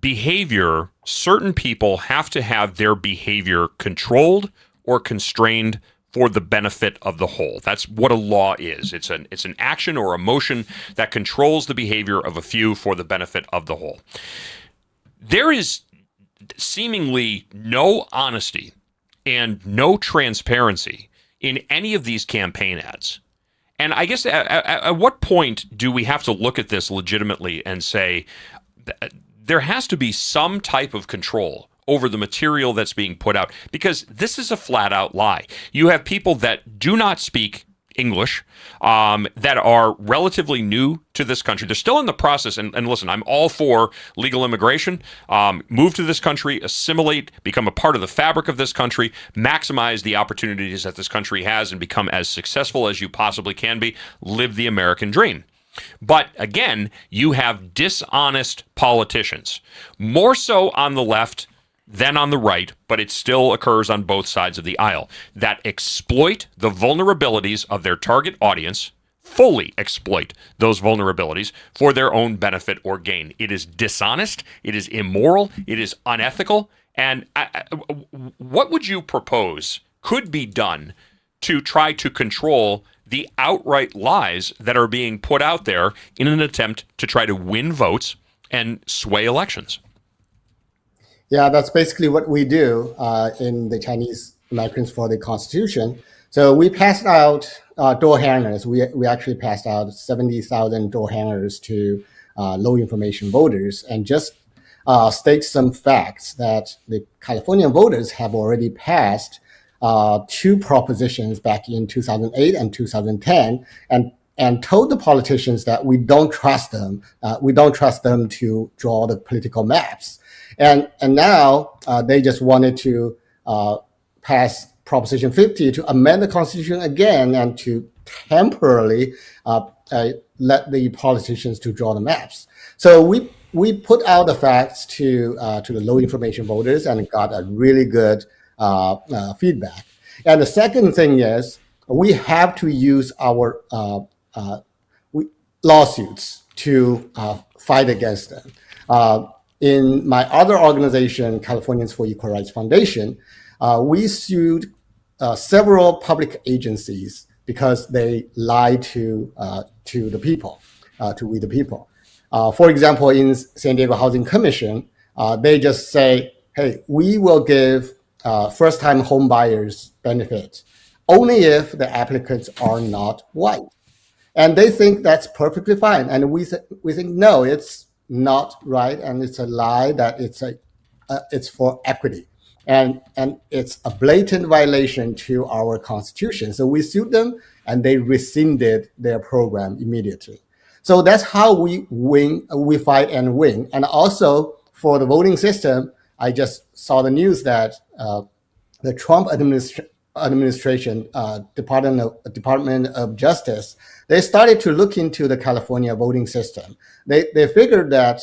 behavior, certain people have to have their behavior controlled or constrained for the benefit of the whole. That's what a law is. It's an action or a motion that controls the behavior of a few for the benefit of the whole. There is seemingly no honesty and no transparency in any of these campaign ads. And I guess at what point do we have to look at this legitimately and say there has to be some type of control over the material that's being put out? Because this is a flat out lie. You have people that do not speak English, that are relatively new to this country. They're still in the process. And listen, I'm all for legal immigration. Move to this country, assimilate, become a part of the fabric of this country, maximize the opportunities that this country has, and become as successful as you possibly can be. Live the American dream. But again, you have dishonest politicians, more so on the left than on the right, but it still occurs on both sides of the aisle, that exploit the vulnerabilities of their target audience, fully exploit those vulnerabilities for their own benefit or gain. It is dishonest, it is immoral, it is unethical. And what would you propose could be done to try to control the outright lies that are being put out there in an attempt to try to win votes and sway elections? Yeah, that's basically what we do in the Chinese Americans for the Constitution. So we passed out door hangers. We actually passed out 70,000 door hangers to low information voters, and just state some facts that the California voters have already passed two propositions back in 2008 and 2010, and told the politicians that we don't trust them. We don't trust them to draw the political maps. And now they just wanted to pass Proposition 50 to amend the Constitution again and to temporarily let the politicians to draw the maps. So we put out the facts to the low information voters and got a really good feedback. And the second thing is we have to use our lawsuits to fight against them. In my other organization, Californians for Equal Rights Foundation, we sued several public agencies because they lied to the people, to we the people. For example, in San Diego Housing Commission, they just say, hey, we will give first-time home buyers benefit only if the applicants are not white. And they think that's perfectly fine. And we think, no, it's not right, and it's a lie, that it's for equity, and it's a blatant violation to our Constitution. So we sued them, and they rescinded their program immediately. So that's how we win. We fight and win. And also for the voting system, I just saw the news that the Trump administration, Department of Justice, they started to look into the California voting system. They figured that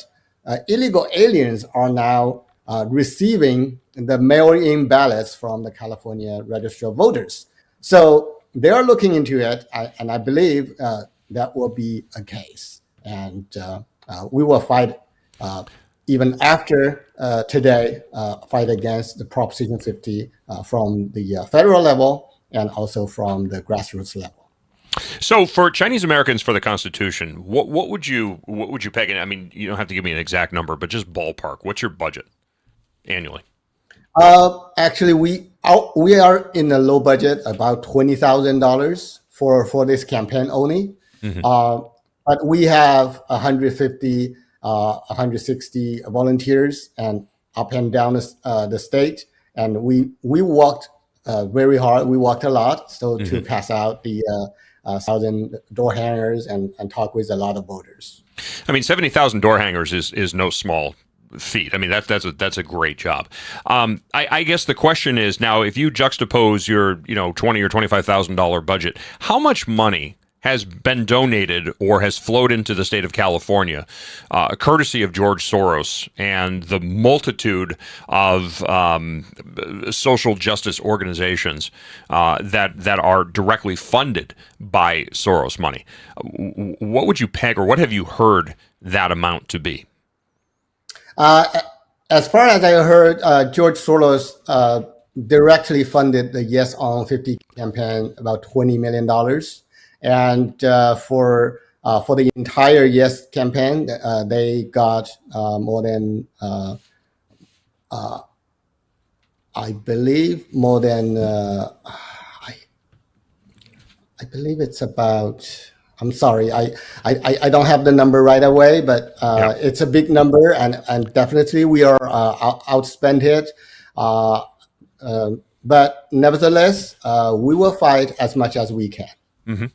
illegal aliens are now receiving the mail-in ballots from the California Register of Voters. So they are looking into it, and I believe that will be a case. And We will fight even after today, fight against the Proposition 50 from the federal level and also from the grassroots level. So, for Chinese Americans for the Constitution, what would you peg in? I mean, you don't have to give me an exact number, but just ballpark. What's your budget annually? Actually, we are in a low budget, about $20,000 for this campaign only. But we have 150, 160 volunteers and up and down the state, and we worked very hard. We walked a lot, so to pass out the 1,000 door hangers and talk with a lot of voters. I mean, 70,000 door hangers is no small feat. I mean, that's a great job. I guess the question is now, if you juxtapose your $20,000 or $25,000 budget, how much money has been donated or has flowed into the state of California, courtesy of George Soros and the multitude of social justice organizations that are directly funded by Soros money? What would you peg, or what have you heard that amount to be? As far as I heard, George Soros directly funded the Yes on 50 campaign about $20 million. And for the entire Yes campaign, they got more than, I believe, more than, I believe it's about, I'm sorry, I don't have the number right away, but it's a big number, and definitely we are outspent it. But nevertheless, we will fight as much as we can. Mm-hmm.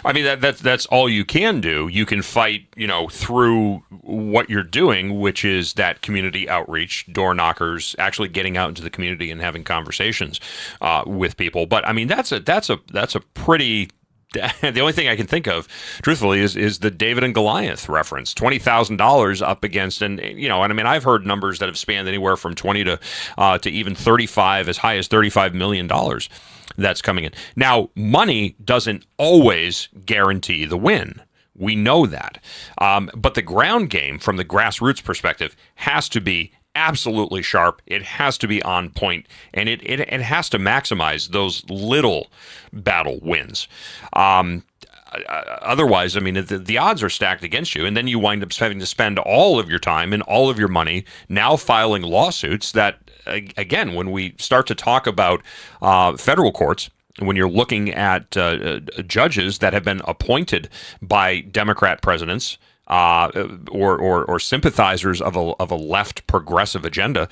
I mean, that's all you can do. You can fight, through what you're doing, which is that community outreach, door knockers, actually getting out into the community and having conversations with people. But I mean, that's a pretty. The only thing I can think of, truthfully, is the David and Goliath reference. $20,000 up against, and I mean, I've heard numbers that have spanned anywhere from 20 to even 35, as high as $35 million. That's coming in. Now, money doesn't always guarantee the win. We know that. But the ground game, from the grassroots perspective, has to be absolutely sharp. It has to be on point, and it has to maximize those little battle wins. Otherwise, I mean, the odds are stacked against you, and then you wind up having to spend all of your time and all of your money now filing lawsuits that, again, when we start to talk about federal courts, when you're looking at judges that have been appointed by Democrat presidents, or sympathizers of a left progressive agenda,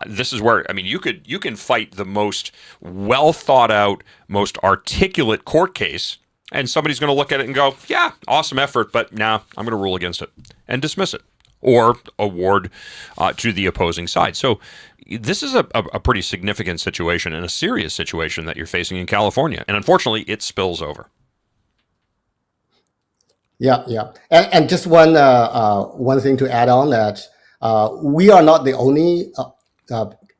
this is where, I mean, you can fight the most well thought out, most articulate court case, and somebody's going to look at it and go, yeah, awesome effort, but now I'm going to rule against it and dismiss it or award to the opposing side. So this is a pretty significant situation and a serious situation that you're facing in California, and unfortunately, it spills over. Yeah. And just one thing to add on that we are not the only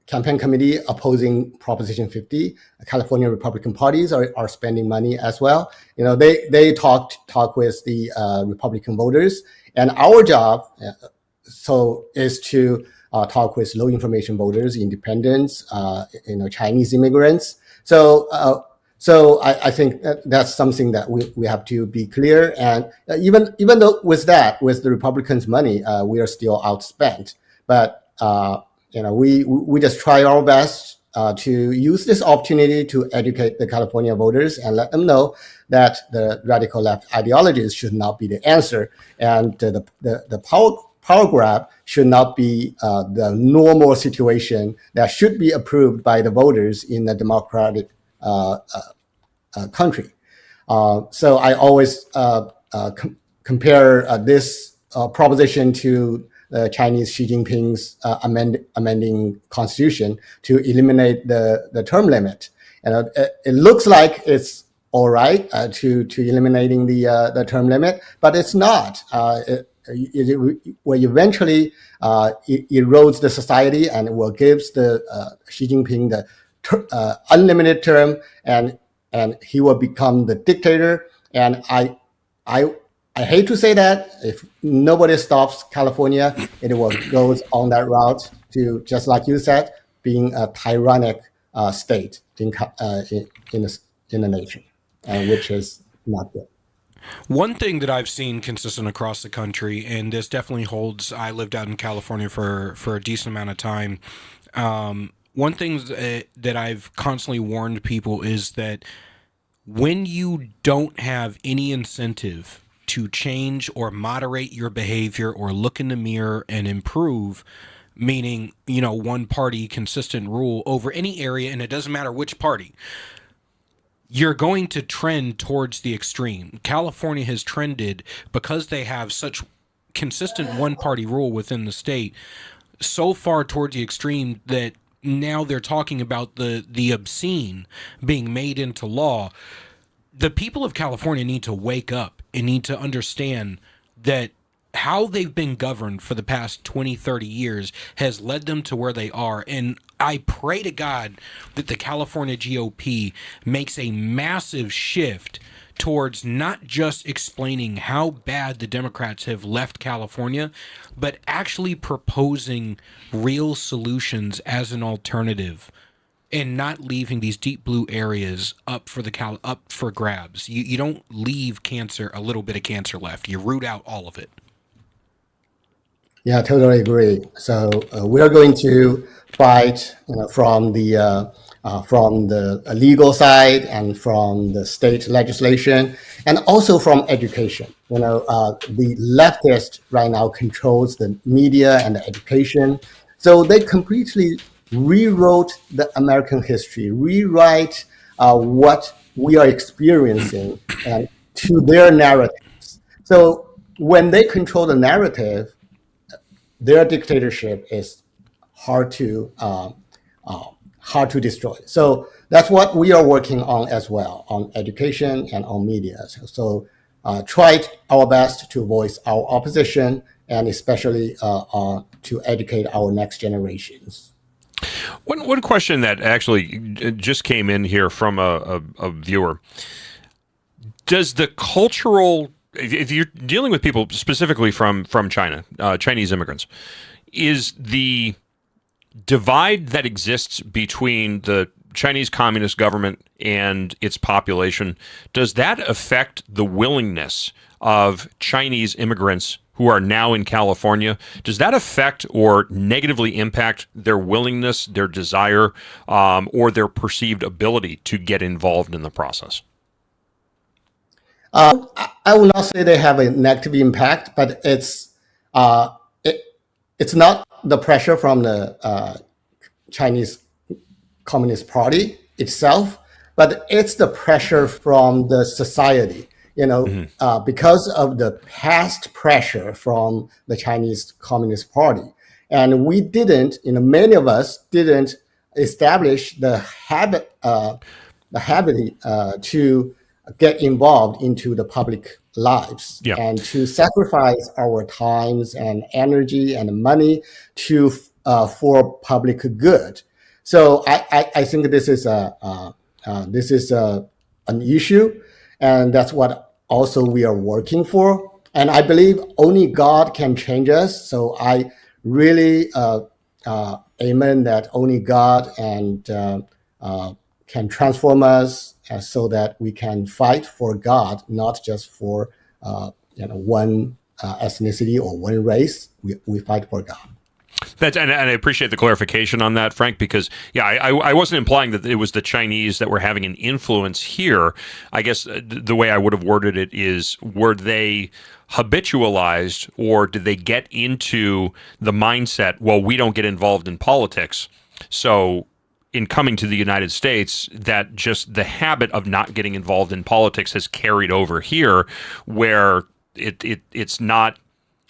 campaign committee opposing Proposition 50. California Republican parties are spending money as well. They talk with the Republican voters, and our job is to talk with low information voters, independents, Chinese immigrants. So I think that's something that we have to be clear. And even though with the Republicans' money, we are still outspent. But we just try our best to use this opportunity to educate the California voters and let them know that the radical left ideologies should not be the answer, and the power grab should not be the normal situation that should be approved by the voters in a democratic country. So I always compare this proposition to Chinese Xi Jinping's amending constitution to eliminate the term limit. And it looks like it's all right to eliminating the term limit, but it's not. It will eventually erodes the society, and it will gives the Xi Jinping the unlimited term, and he will become the dictator. And I hate to say that if nobody stops California, it will goes on that route to, just like you said, being a tyrannic state in the nation, which is not good. One thing that I've seen consistent across the country, and this definitely holds, I lived out in California for a decent amount of time. One thing that I've constantly warned people is that when you don't have any incentive to change or moderate your behavior or look in the mirror and improve, meaning, one party consistent rule over any area, and it doesn't matter which party, you're going to trend towards the extreme. California has trended, because they have such consistent one party rule within the state, so far towards the extreme that now they're talking about the obscene being made into law. The people of California need to wake up and need to understand that how they've been governed for the past 20, 30 years has led them to where they are. And I pray to God that the California GOP makes a massive shift towards not just explaining how bad the Democrats have left California, but actually proposing real solutions as an alternative, and not leaving these deep blue areas up for grabs. You don't leave a little bit of cancer left. You root out all of it. Yeah, I totally agree. So we are going to fight, from the legal side and from the state legislation, and also from education. The leftist right now controls the media and the education, so they completely rewrote the American history, rewrite what we are experiencing, and to their narratives. So when they control the narrative, their dictatorship is hard to destroy. So that's what we are working on as well, on education and on media. So try our best to voice our opposition, and especially to educate our next generations. One question that actually just came in here from a viewer. Does the cultural, if you're dealing with people specifically from China, Chinese immigrants, is the divide that exists between the Chinese Communist government and its population, does that affect the willingness of Chinese immigrants who are now in California? Does that affect or negatively impact their willingness, their desire, or their perceived ability to get involved in the process? I will not say they have a negative impact, but it's not the pressure from the Chinese Communist Party itself, but it's the pressure from the society. Because of the past pressure from the Chinese Communist Party, and we didn't. Many of us didn't establish the habit to get involved into the public lives, and to sacrifice our times and energy and money to for public good. So I think this is an issue, and that's what also we are working for. And I believe only God can change us. So I really amen that only God can transform us, so that we can fight for God, not just for one ethnicity or one race. We fight for God. And I appreciate the clarification on that, Frank, because, I wasn't implying that it was the Chinese that were having an influence here. I guess the way I would have worded it is, were they habitualized, or did they get into the mindset, well, we don't get involved in politics, so in coming to the United States, that just the habit of not getting involved in politics has carried over here, where it's not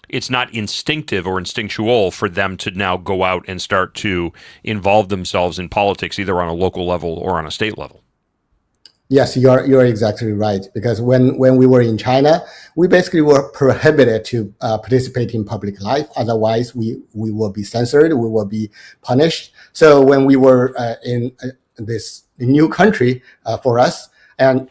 instinctive or instinctual for them to now go out and start to involve themselves in politics, either on a local level or on a state level. Yes, you're exactly right. Because when we were in China, we basically were prohibited to participate in public life. Otherwise, we will be censored, we will be punished. So when we were in this new country for us, and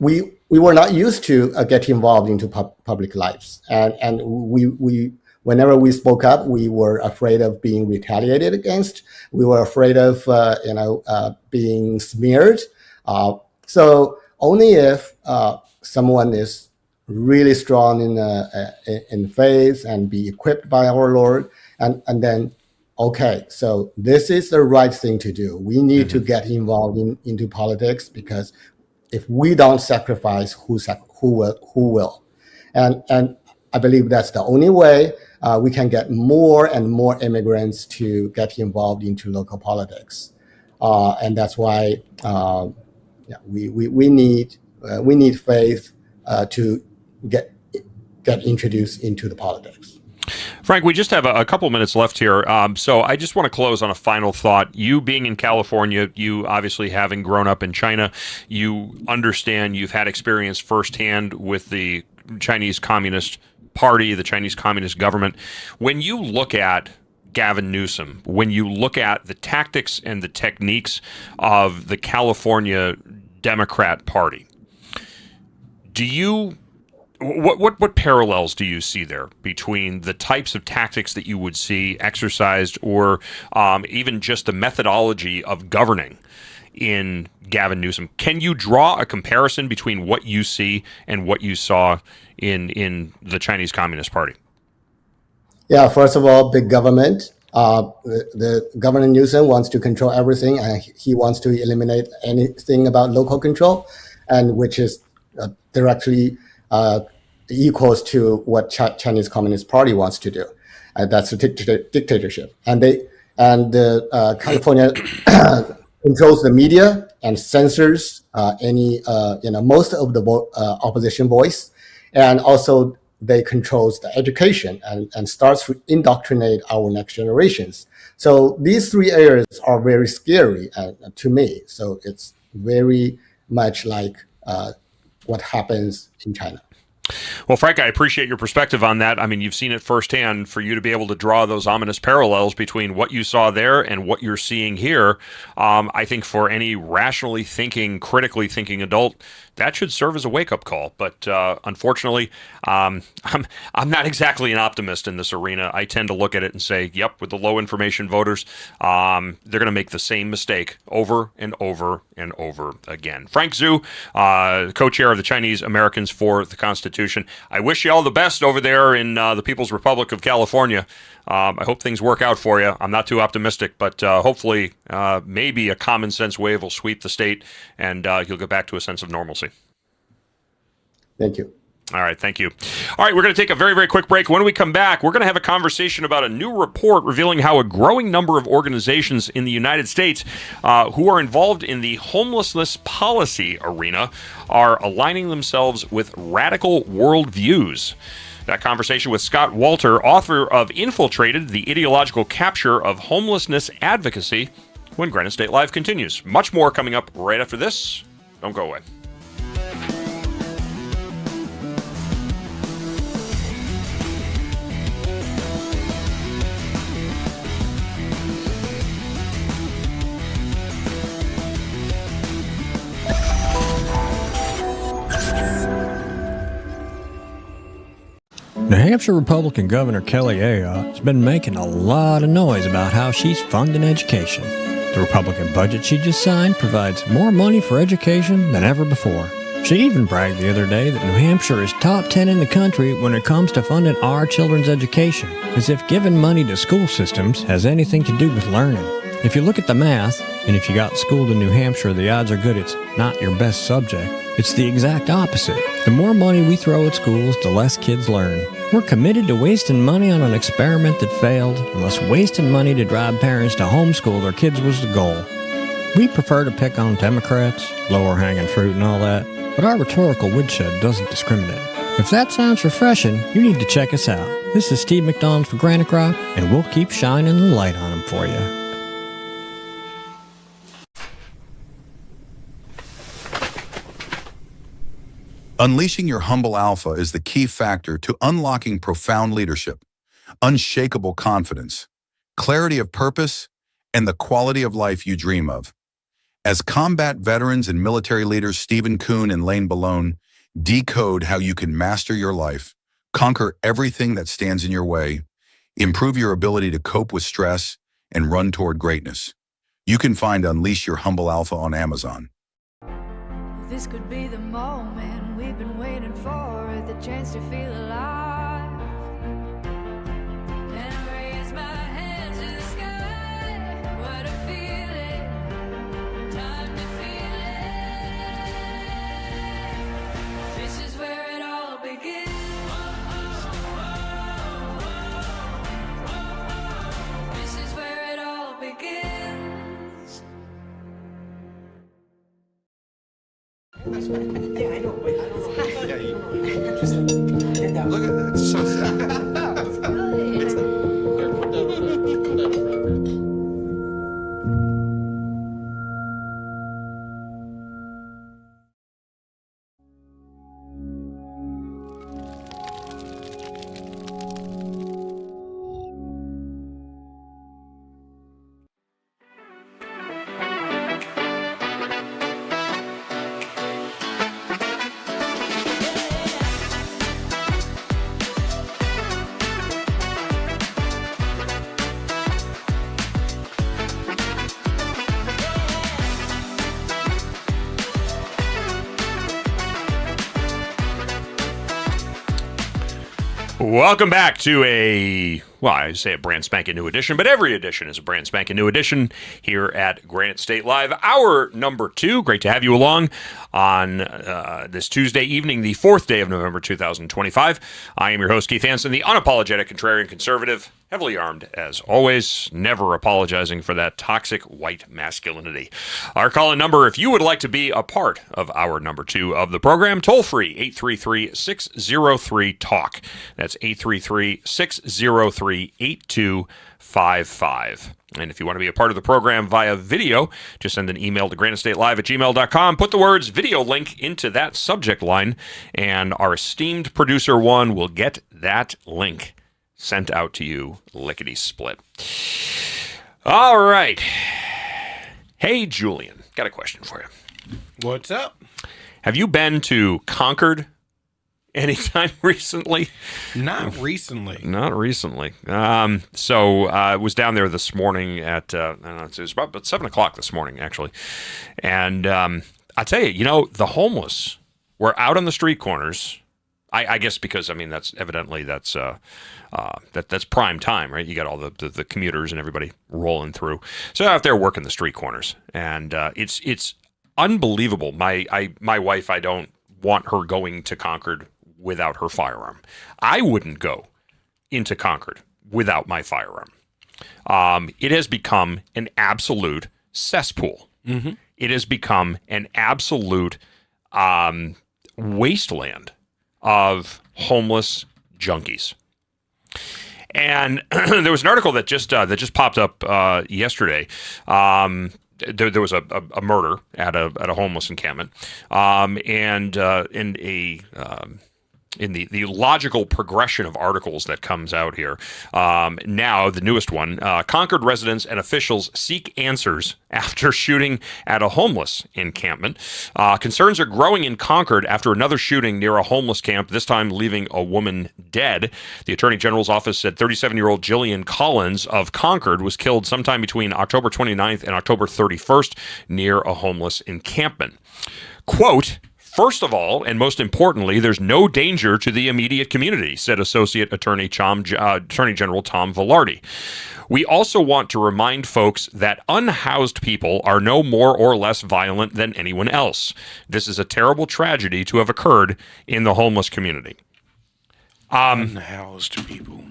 we were not used to get involved into public lives, and we whenever we spoke up, we were afraid of being retaliated against. We were afraid of being smeared. So only if someone is really strong in faith and be equipped by our Lord, and then okay, so this is the right thing to do. We need to get involved into politics, because if we don't sacrifice, who will? And I believe that's the only way we can get more and more immigrants to get involved into local politics, and that's why we need faith to get introduced into the politics. Frank, we just have a couple minutes left here. So I just want to close on a final thought. You being in California, you obviously having grown up in China, you understand, you've had experience firsthand with the Chinese Communist Party, the Chinese Communist government. When you look at Gavin Newsom, when you look at the tactics and the techniques of the California Democrat Party, what parallels do you see there between the types of tactics that you would see exercised, or even just the methodology of governing in Gavin Newsom? Can you draw a comparison between what you see and what you saw in the Chinese Communist Party? Yeah, first of all, big government. The Governor Newsom wants to control everything, and he wants to eliminate anything about local control, and which is directly equals to what Chinese Communist Party wants to do. That's a dictatorship. And California controls the media and censors most of the opposition voice, and also they controls the education and starts to indoctrinate our next generations. So these three areas are very scary to me. So it's very much like what happens in China. Well, Frank, I appreciate your perspective on that. I mean, you've seen it firsthand. For you to be able to draw those ominous parallels between what you saw there and what you're seeing here, I think for any rationally thinking, critically thinking adult, that should serve as a wake-up call. But unfortunately, I'm not exactly an optimist in this arena. I tend to look at it and say, yep, with the low information voters, they're going to make the same mistake over and over and over again. Frank Zhu, co-chair of the Chinese Americans for the Constitution. I wish you all the best over there in the People's Republic of California. I hope things work out for you. I'm not too optimistic, but hopefully maybe a common sense wave will sweep the state and you'll get back to a sense of normalcy. Thank you. All right, thank you. All right, we're going to take a very, very quick break. When we come back, we're going to have a conversation about a new report revealing how a growing number of organizations in the United States who are involved in the homelessness policy arena are aligning themselves with radical worldviews. That conversation with Scott Walter, author of Infiltrated, the Ideological Capture of Homelessness Advocacy, when Granite State Live continues. Much more coming up right after this. Don't go away. New Hampshire Republican Governor Kelly Ayotte has been making a lot of noise about how she's funding education. The Republican budget she just signed provides more money for education than ever before. She even bragged the other day that New Hampshire is top 10 in the country when it comes to funding our children's education, as if giving money to school systems has anything to do with learning. If you look at the math, and if you got schooled in New Hampshire, the odds are good it's not your best subject. It's the exact opposite. The more money we throw at schools, the less kids learn. We're committed to wasting money on an experiment that failed, unless wasting money to drive parents to homeschool their kids was the goal. We prefer to pick on Democrats, lower hanging fruit and all that, but our rhetorical woodshed doesn't discriminate. If that sounds refreshing, you need to check us out. This is Steve McDonald for GraniteGrok, and we'll keep shining the light on them for you. Unleashing your humble alpha is the key factor to unlocking profound leadership, unshakable confidence, clarity of purpose, and the quality of life you dream of. As combat veterans and military leaders Stephen Kuhn and Lane Balone decode how you can master your life, conquer everything that stands in your way, improve your ability to cope with stress, and run toward greatness. You can find Unleash Your Humble Alpha on Amazon. This could be the moment we've been waiting for, the chance to feel alive. And I raise my hand to the sky. What a feeling. Time to feel it. This is where it all begins. This is where it all begins. Look at that. It's so sad. Welcome back to I say a brand spanking new edition, but every edition is a brand spanking new edition here at Granite State Live. Hour number 2. Great to have you along on this Tuesday evening, the 4th day of November 2025. I am your host, Keith Hansen, the unapologetic contrarian conservative, heavily armed as always, never apologizing for that toxic white masculinity. Our call-in number, if you would like to be a part of hour number 2 of the program, toll free 833-603-TALK. That's 833-603-8255. And if you want to be a part of the program via video, just send an email to granitestatelive@gmail.com. Put the words video link into that subject line, and our esteemed producer one will get that link sent out to you lickety-split. All right. Hey, Julian, got a question for you. What's up? Have you been to Concord anytime recently? Not recently. Not recently. So I was down there this morning at, I don't know, it was about 7 o'clock this morning, actually. And I tell you, the homeless were out on the street corners. I guess because, that's evidently that's prime time, right? You got all the commuters and everybody rolling through. So out there working the street corners. And it's unbelievable. My wife, I don't want her going to Concord without her firearm. I wouldn't go into Concord without my firearm. It has become an absolute cesspool. Mm-hmm. It has become an absolute wasteland of homeless junkies. And there was an article that just popped up yesterday. There was a murder at a homeless encampment, and in the logical progression of articles that comes out here. Now, the newest one, Concord residents and officials seek answers after shooting at a homeless encampment. Concerns are growing in Concord after another shooting near a homeless camp, this time leaving a woman dead. The Attorney General's office said 37-year-old Jillian Collins of Concord was killed sometime between October 29th and October 31st near a homeless encampment. Quote, "First of all, and most importantly, there's no danger to the immediate community," said Associate Attorney General Tom Velarde. "We also want to remind folks that unhoused people are no more or less violent than anyone else. This is a terrible tragedy to have occurred in the homeless community." Unhoused people.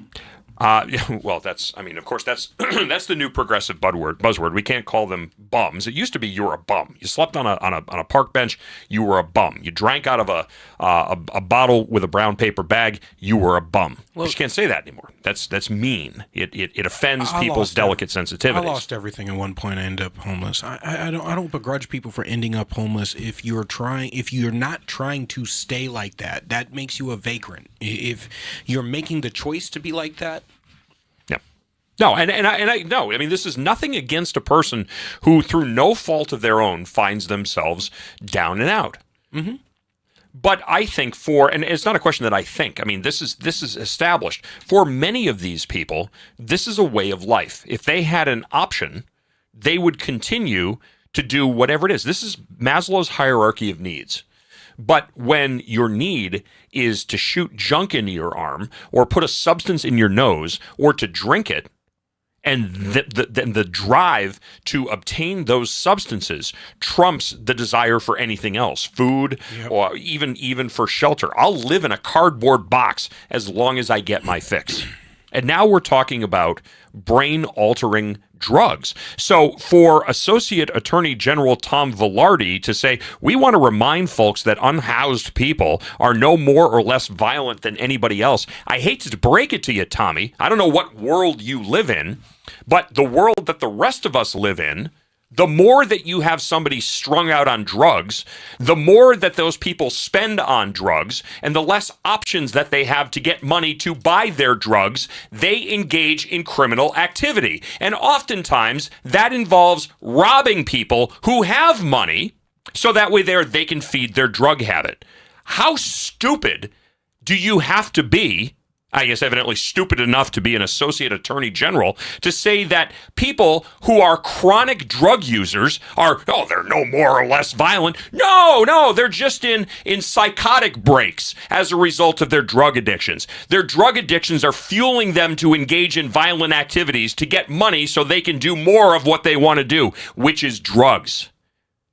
Well, that's that's the new progressive buzzword. We can't call them bums. It used to be you're a bum. You slept on a park bench, you were a bum. You drank out of a bottle with a brown paper bag, you were a bum. Well, but you can't say that anymore. That's mean. It offends people's delicate sensitivities. I lost everything at one point. I ended up homeless. I don't begrudge people for ending up homeless if you're not trying to stay like that. That makes you a vagrant. If you're making the choice to be like that. No, and I no, I mean, this is nothing against a person who, through no fault of their own, finds themselves down and out. Mm-hmm. But I think and it's not a question that I think. I mean, this is established for many of these people. This is a way of life. If they had an option, they would continue to do whatever it is. This is Maslow's hierarchy of needs. But when your need is to shoot junk into your arm or put a substance in your nose or to drink it, and the drive to obtain those substances trumps the desire for anything else, food, or even for shelter. I'll live in a cardboard box as long as I get my fix. And now we're talking about brain-altering drugs. So for Associate Attorney General Tom Velarde to say, we want to remind folks that unhoused people are no more or less violent than anybody else. I hate to break it to you, Tommy. I don't know what world you live in, but the world that the rest of us live in, the more that you have somebody strung out on drugs, the more that those people spend on drugs, and the less options that they have to get money to buy their drugs, they engage in criminal activity. And oftentimes, that involves robbing people who have money, so that way they can feed their drug habit. How stupid do you have to be? I guess evidently stupid enough to be an associate attorney general to say that people who are chronic drug users are, they're no more or less violent. No, they're just in psychotic breaks as a result of their drug addictions. Their drug addictions are fueling them to engage in violent activities to get money so they can do more of what they want to do, which is drugs.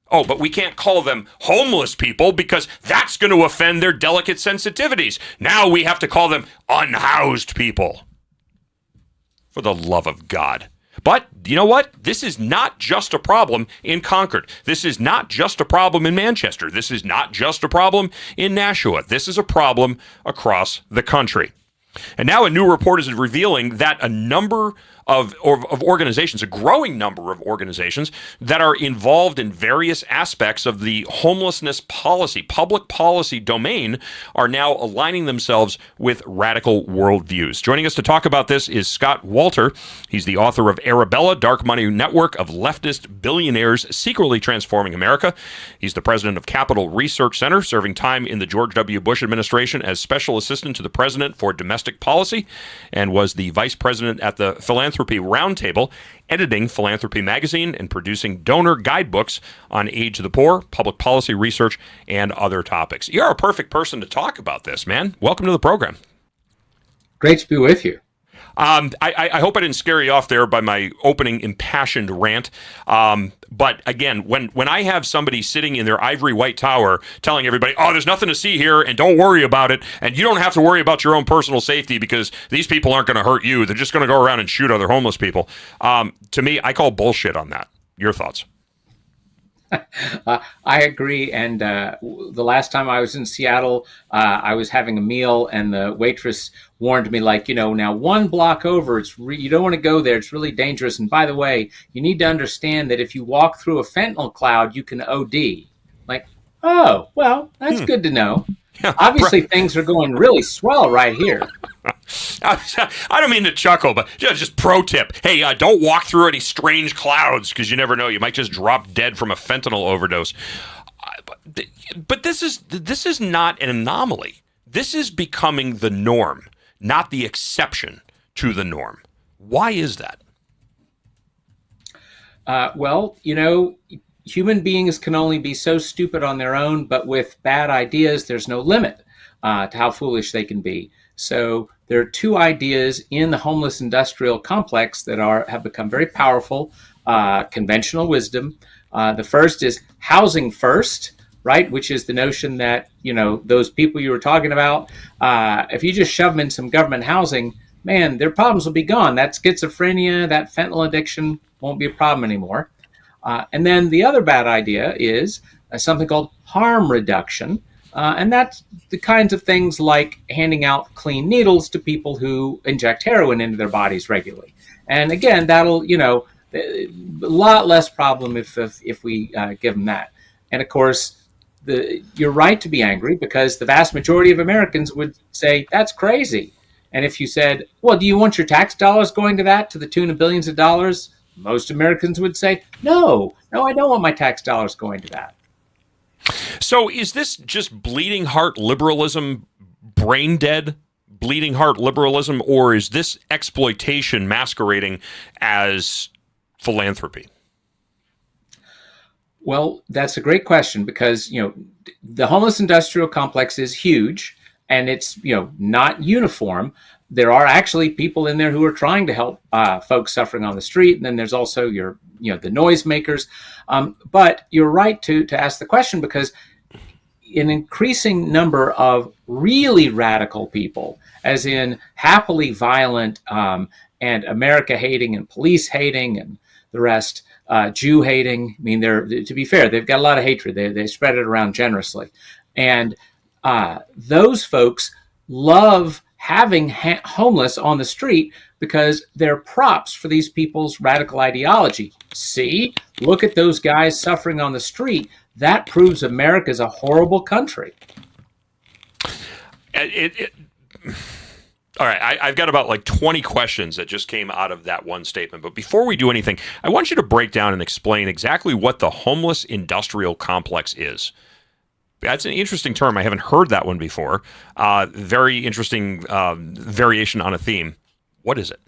Oh, but we can't call them homeless people because that's going to offend their delicate sensitivities. Now we have to call them unhoused people. For the love of God. But you know what? This is not just a problem in Concord. This is not just a problem in Manchester. This is not just a problem in Nashua. This is a problem across the country. And now a new report is revealing that a number of organizations, a growing number of organizations that are involved in various aspects of the homelessness policy, public policy domain, are now aligning themselves with radical worldviews. Joining us to talk about this is Scott Walter. He's the author of Arabella, Dark Money Network of Leftist Billionaires Secretly Transforming America. He's the president of Capital Research Center, serving time in the George W. Bush administration as special assistant to the president for domestic policy, and was the vice president at the Philanthropy Roundtable, editing Philanthropy Magazine and producing donor guidebooks on age of the poor, public policy research, and other topics. You're a perfect person to talk about this, man. Welcome to the program. Great to be with you. I hope I didn't scare you off there by my opening impassioned rant. But again, when I have somebody sitting in their ivory white tower telling everybody, there's nothing to see here and don't worry about it, and you don't have to worry about your own personal safety because these people aren't going to hurt you. They're just going to go around and shoot other homeless people. To me, I call bullshit on that. Your thoughts? I agree. And the last time I was in Seattle, I was having a meal, and the waitress warned me, now 1 block over, you don't want to go there. It's really dangerous. And by the way, you need to understand that if you walk through a fentanyl cloud, you can OD. Oh, well, that's good to know. Obviously, things are going really swell right here. I don't mean to chuckle, but just pro tip. Hey, don't walk through any strange clouds because you never know. You might just drop dead from a fentanyl overdose. But this is not an anomaly. This is becoming the norm, not the exception to the norm. Why is that? Human beings can only be so stupid on their own, but with bad ideas, there's no limit to how foolish they can be. So there are 2 ideas in the homeless industrial complex that have become very powerful, conventional wisdom. The first is housing first, right? Which is the notion that, those people you were talking about, if you just shove them in some government housing, man, their problems will be gone. That schizophrenia, that fentanyl addiction won't be a problem anymore. And then the other bad idea is something called harm reduction. And that's the kinds of things like handing out clean needles to people who inject heroin into their bodies regularly. And again, that'll, a lot less problem if we give them that. And of course, you're right to be angry because the vast majority of Americans would say that's crazy. And if you said, well, do you want your tax dollars going to that to the tune of billions of dollars? Most Americans would say, no, I don't want my tax dollars going to that. So is this just bleeding heart liberalism, brain dead bleeding heart liberalism, or is this exploitation masquerading as philanthropy? Well, that's a great question because, the homeless industrial complex is huge and it's, not uniform. There are actually people in there who are trying to help folks suffering on the street. And then there's also the noisemakers. But you're right to ask the question because an increasing number of really radical people, as in happily violent and America hating and police hating and the rest, Jew hating. I mean, to be fair, they've got a lot of hatred. They spread it around generously. And those folks love having homeless on the street because they're props for these people's radical ideology. See, look at those guys suffering on the street. That proves America's a horrible country. All right, I've got about 20 questions that just came out of that one statement. But before we do anything, I want you to break down and explain exactly what the homeless industrial complex is. That's an interesting term. I haven't heard that one before. Very interesting variation on a theme. What is it?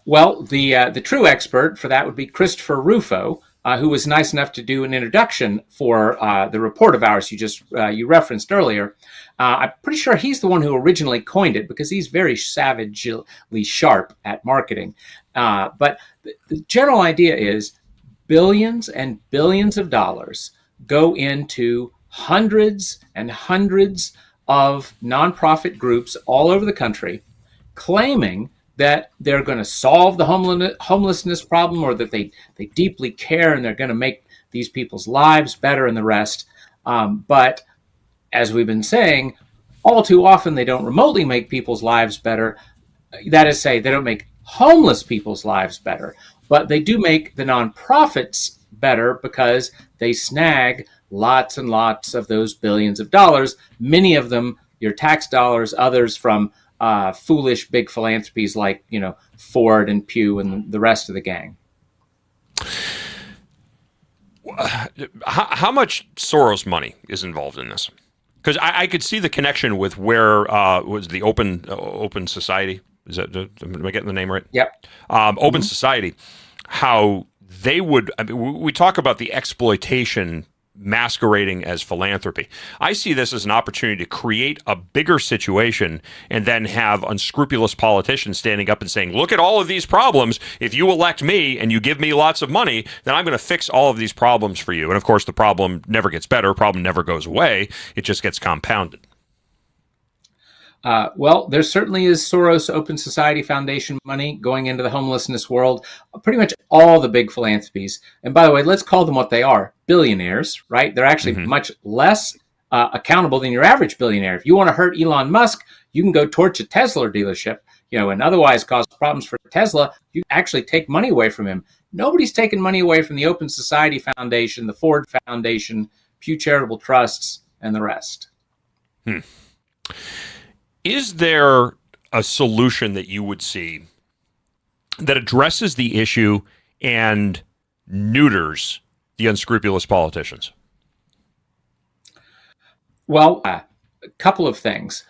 Well, the true expert for that would be Christopher Rufo, who was nice enough to do an introduction for the report of ours you referenced earlier. I'm pretty sure he's the one who originally coined it because he's very savagely sharp at marketing. But the general idea is billions and billions of dollars go into hundreds and hundreds of nonprofit groups all over the country claiming that they're going to solve the homelessness problem or that they deeply care and they're going to make these people's lives better and the rest. But as we've been saying, all too often they don't remotely make people's lives better. That is to say, they don't make homeless people's lives better, but they do make the nonprofits better because they snag lots and lots of those billions of dollars, many of them your tax dollars, others from foolish big philanthropies like, Ford and Pew and the rest of the gang. How much Soros money is involved in this? Because I could see the connection with where was the Open Society. Is that, am I getting the name right? Yep. Open Society. How they would. We talk about the exploitation masquerading as philanthropy. I see this as an opportunity to create a bigger situation and then have unscrupulous politicians standing up and saying, look at all of these problems. If you elect me and you give me lots of money, then I'm going to fix all of these problems for you. And of course, the problem never gets better. Problem never goes away. It just gets compounded. Well, there certainly is Soros Open Society Foundation money going into the homelessness world. Pretty much all the big philanthropies. And by the way, let's call them what they are, billionaires, right? They're actually much less accountable than your average billionaire. If you want to hurt Elon Musk, you can go torch a Tesla dealership, and otherwise cause problems for Tesla. You actually take money away from him. Nobody's taken money away from the Open Society Foundation, the Ford Foundation, Pew Charitable Trusts, and the rest. Is there a solution that you would see that addresses the issue and neuters the unscrupulous politicians? Well, a couple of things.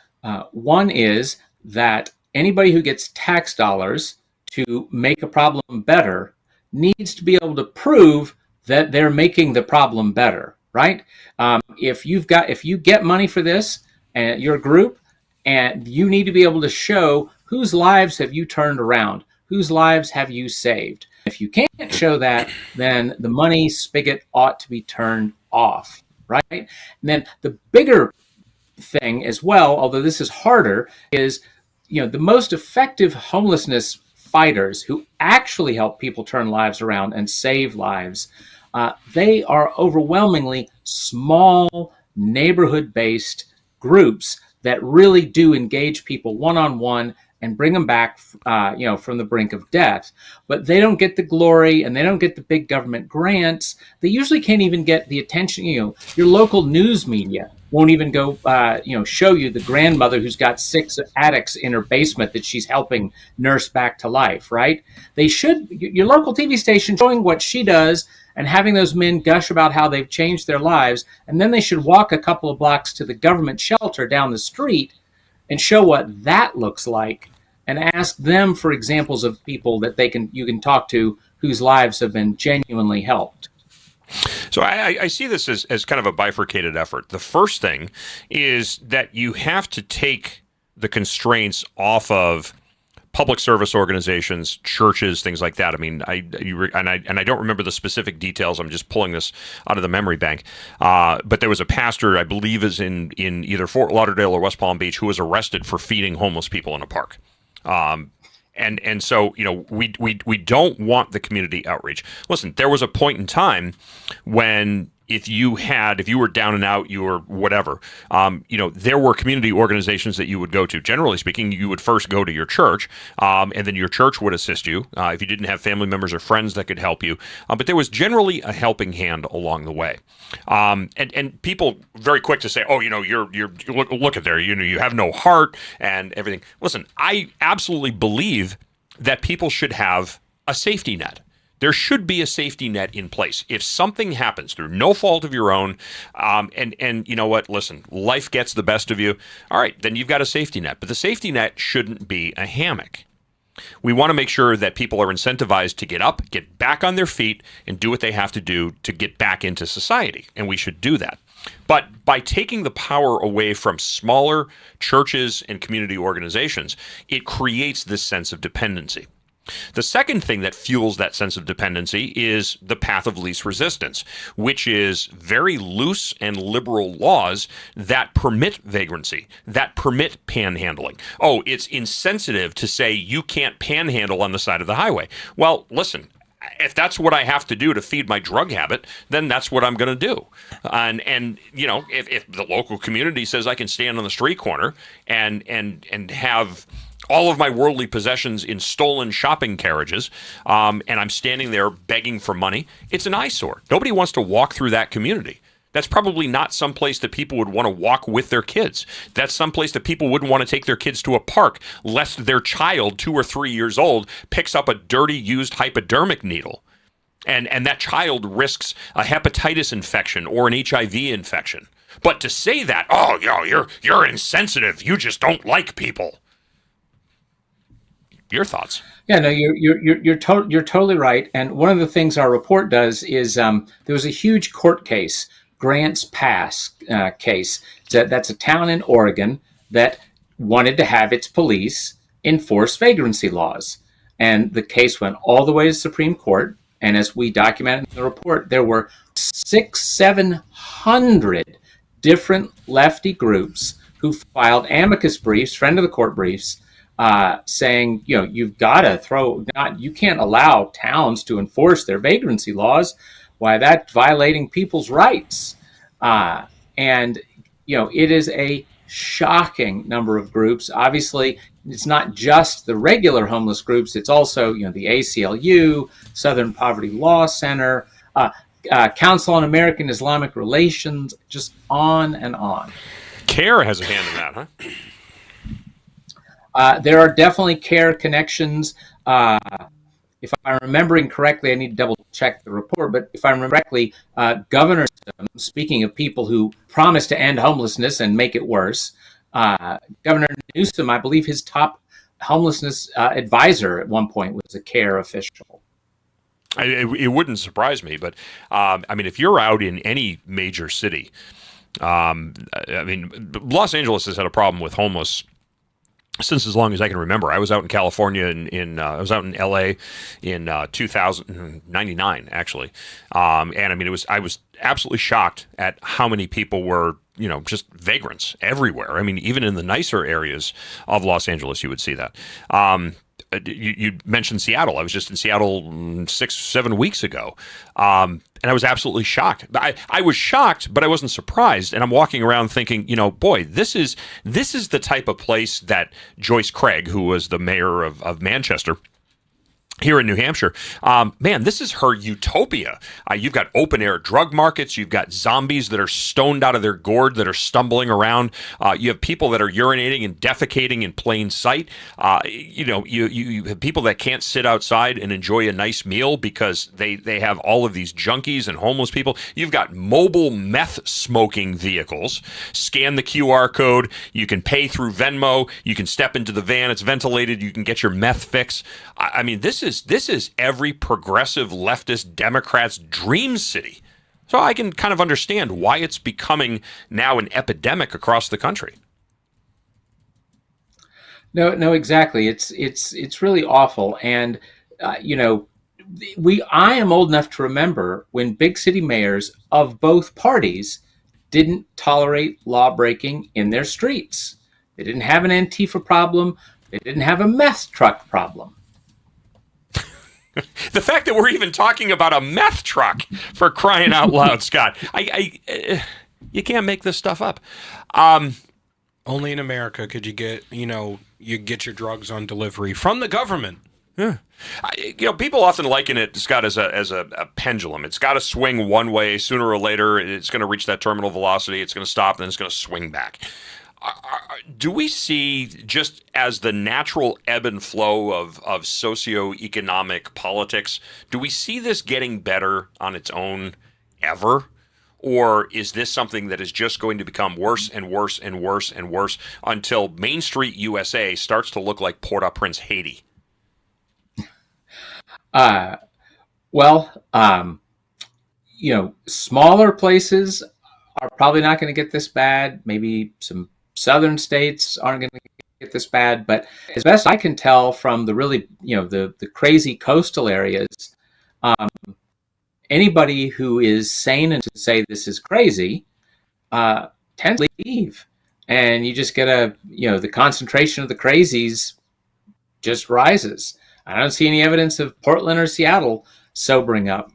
One is that anybody who gets tax dollars to make a problem better needs to be able to prove that they're making the problem better, right? If you get money for this and your group, and you need to be able to show whose lives have you turned around, whose lives have you saved. If you can't show that, then the money spigot ought to be turned off, right? And then the bigger thing as well, although this is harder, is the most effective homelessness fighters who actually help people turn lives around and save lives, they are overwhelmingly small, neighborhood-based groups that really do engage people one-on-one and bring them back, from the brink of death. But they don't get the glory, and they don't get the big government grants. They usually can't even get the attention. Your local news media won't even go, show you the grandmother who's got 6 addicts in her basement that she's helping nurse back to life, right? They should, your local TV station showing what she does and having those men gush about how they've changed their lives. And then they should walk a couple of blocks to the government shelter down the street and show what that looks like, and ask them for examples of people that you can talk to whose lives have been genuinely helped. So I see this as kind of a bifurcated effort. The first thing is that you have to take the constraints off of public service organizations, churches, things like that. I mean, I don't remember the specific details. I'm just pulling this out of the memory bank. But there was a pastor, I believe, is in either Fort Lauderdale or West Palm Beach, who was arrested for feeding homeless people in a park. And so we don't want the community outreach. Listen, there was a point in time when if you were down and out, you were whatever, there were community organizations that you would go to. Generally speaking, you would first go to your church, and then your church would assist you if you didn't have family members or friends that could help you. But there was generally a helping hand along the way. And people very quick to say, oh, you're look at there, you have no heart and everything. Listen, I absolutely believe that people should have a safety net. There should be a safety net in place. If something happens through no fault of your own, and you know what, listen, life gets the best of you, all right, then you've got a safety net. But the safety net shouldn't be a hammock. We want to make sure that people are incentivized to get up, get back on their feet, and do what they have to do to get back into society, and we should do that. But by taking the power away from smaller churches and community organizations, it creates this sense of dependency. The second thing that fuels that sense of dependency is the path of least resistance, which is very loose and liberal laws that permit vagrancy, that permit panhandling. Oh, it's insensitive to say you can't panhandle on the side of the highway. Well, listen, if that's what I have to do to feed my drug habit, then that's what I'm going to do. And if the local community says I can stand on the street corner and have all of my worldly possessions in stolen shopping carriages, and I'm standing there begging for money, it's an eyesore. Nobody wants to walk through that community. That's probably not someplace that people would want to walk with their kids. That's someplace that people wouldn't want to take their kids to a park, lest their child, 2 or 3 years old, picks up a dirty, used hypodermic needle. And that child risks a hepatitis infection or an HIV infection. But to say that, you're insensitive, you just don't like people. Your thoughts? Yeah, no, you're totally right. And one of the things our report does is there was a huge court case, Grants Pass case. That's a town in Oregon that wanted to have its police enforce vagrancy laws, and the case went all the way to the Supreme Court. And as we documented in the report, there were 700 different lefty groups who filed amicus briefs, friend of the court briefs, saying, you've got to you can't allow towns to enforce their vagrancy laws. Why, that's violating people's rights. And it is a shocking number of groups. Obviously, it's not just the regular homeless groups. It's also, the ACLU, Southern Poverty Law Center, Council on American Islamic Relations, just on and on. CARE has a hand in that, huh? There are definitely CARE connections. If I'm remembering correctly, I need to double check the report, but if I remember correctly, Governor, speaking of people who promised to end homelessness and make it worse, Governor Newsom, I believe his top homelessness advisor at one point was a CARE official. It wouldn't surprise me, but if you're out in any major city, Los Angeles has had a problem with homeless since as long as I can remember. I was out in California I was out in LA in 1999 actually, and I was absolutely shocked at how many people were just vagrants everywhere. Even in the nicer areas of Los Angeles, you would see that. you mentioned Seattle. I was just in Seattle 6-7 weeks ago, and I was absolutely shocked. I was shocked, but I wasn't surprised. And I'm walking around thinking, boy, this is the type of place that Joyce Craig, who was the mayor of Manchester here in New Hampshire, man, this is her utopia. You've got open air drug markets. You've got zombies that are stoned out of their gourd that are stumbling around. You have people that are urinating and defecating in plain sight. You have people that can't sit outside and enjoy a nice meal because they have all of these junkies and homeless people. You've got mobile meth smoking vehicles. Scan the QR code. You can pay through Venmo. You can step into the van. It's ventilated. You can get your meth fix. I mean, this is every progressive leftist Democrat's dream city. So I can kind of understand why it's becoming now an epidemic across the country. No, exactly. It's really awful. And I am old enough to remember when big city mayors of both parties didn't tolerate law breaking in their streets. They didn't have an Antifa problem. They didn't have a meth truck problem. The fact that we're even talking about a meth truck, for crying out loud, Scott, you can't make this stuff up. Only in America could you get, you get your drugs on delivery from the government. Yeah. People often liken it, Scott, as a pendulum. It's got to swing one way. Sooner or later, it's going to reach that terminal velocity. It's going to stop, and then it's going to swing back. Do we see, just as the natural ebb and flow of socioeconomic politics, do we see this getting better on its own ever? Or is this something that is just going to become worse and worse and worse and worse until Main Street USA starts to look like Port-au-Prince, Haiti? Smaller places are probably not going to get this bad. Maybe some southern states aren't going to get this bad, but as best I can tell from the really, the crazy coastal areas, anybody who is sane and to say this is crazy tends to leave, and you just get the concentration of the crazies just rises. I don't see any evidence of Portland or Seattle sobering up.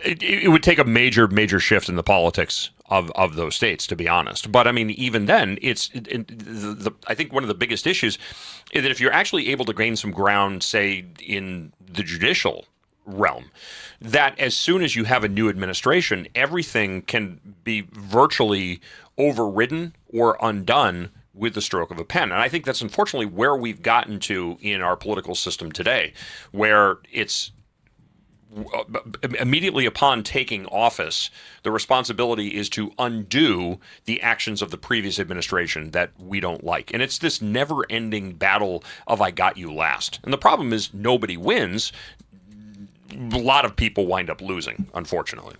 It would take a major shift in the politics of those states, to be honest. But I mean, even then, I think one of the biggest issues is that if you're actually able to gain some ground, say, in the judicial realm, that as soon as you have a new administration, everything can be virtually overridden or undone with the stroke of a pen. And I think that's unfortunately where we've gotten to in our political system today, where it's immediately upon taking office, the responsibility is to undo the actions of the previous administration that we don't like. And it's this never-ending battle of I got you last. And the problem is nobody wins. A lot of people wind up losing, unfortunately.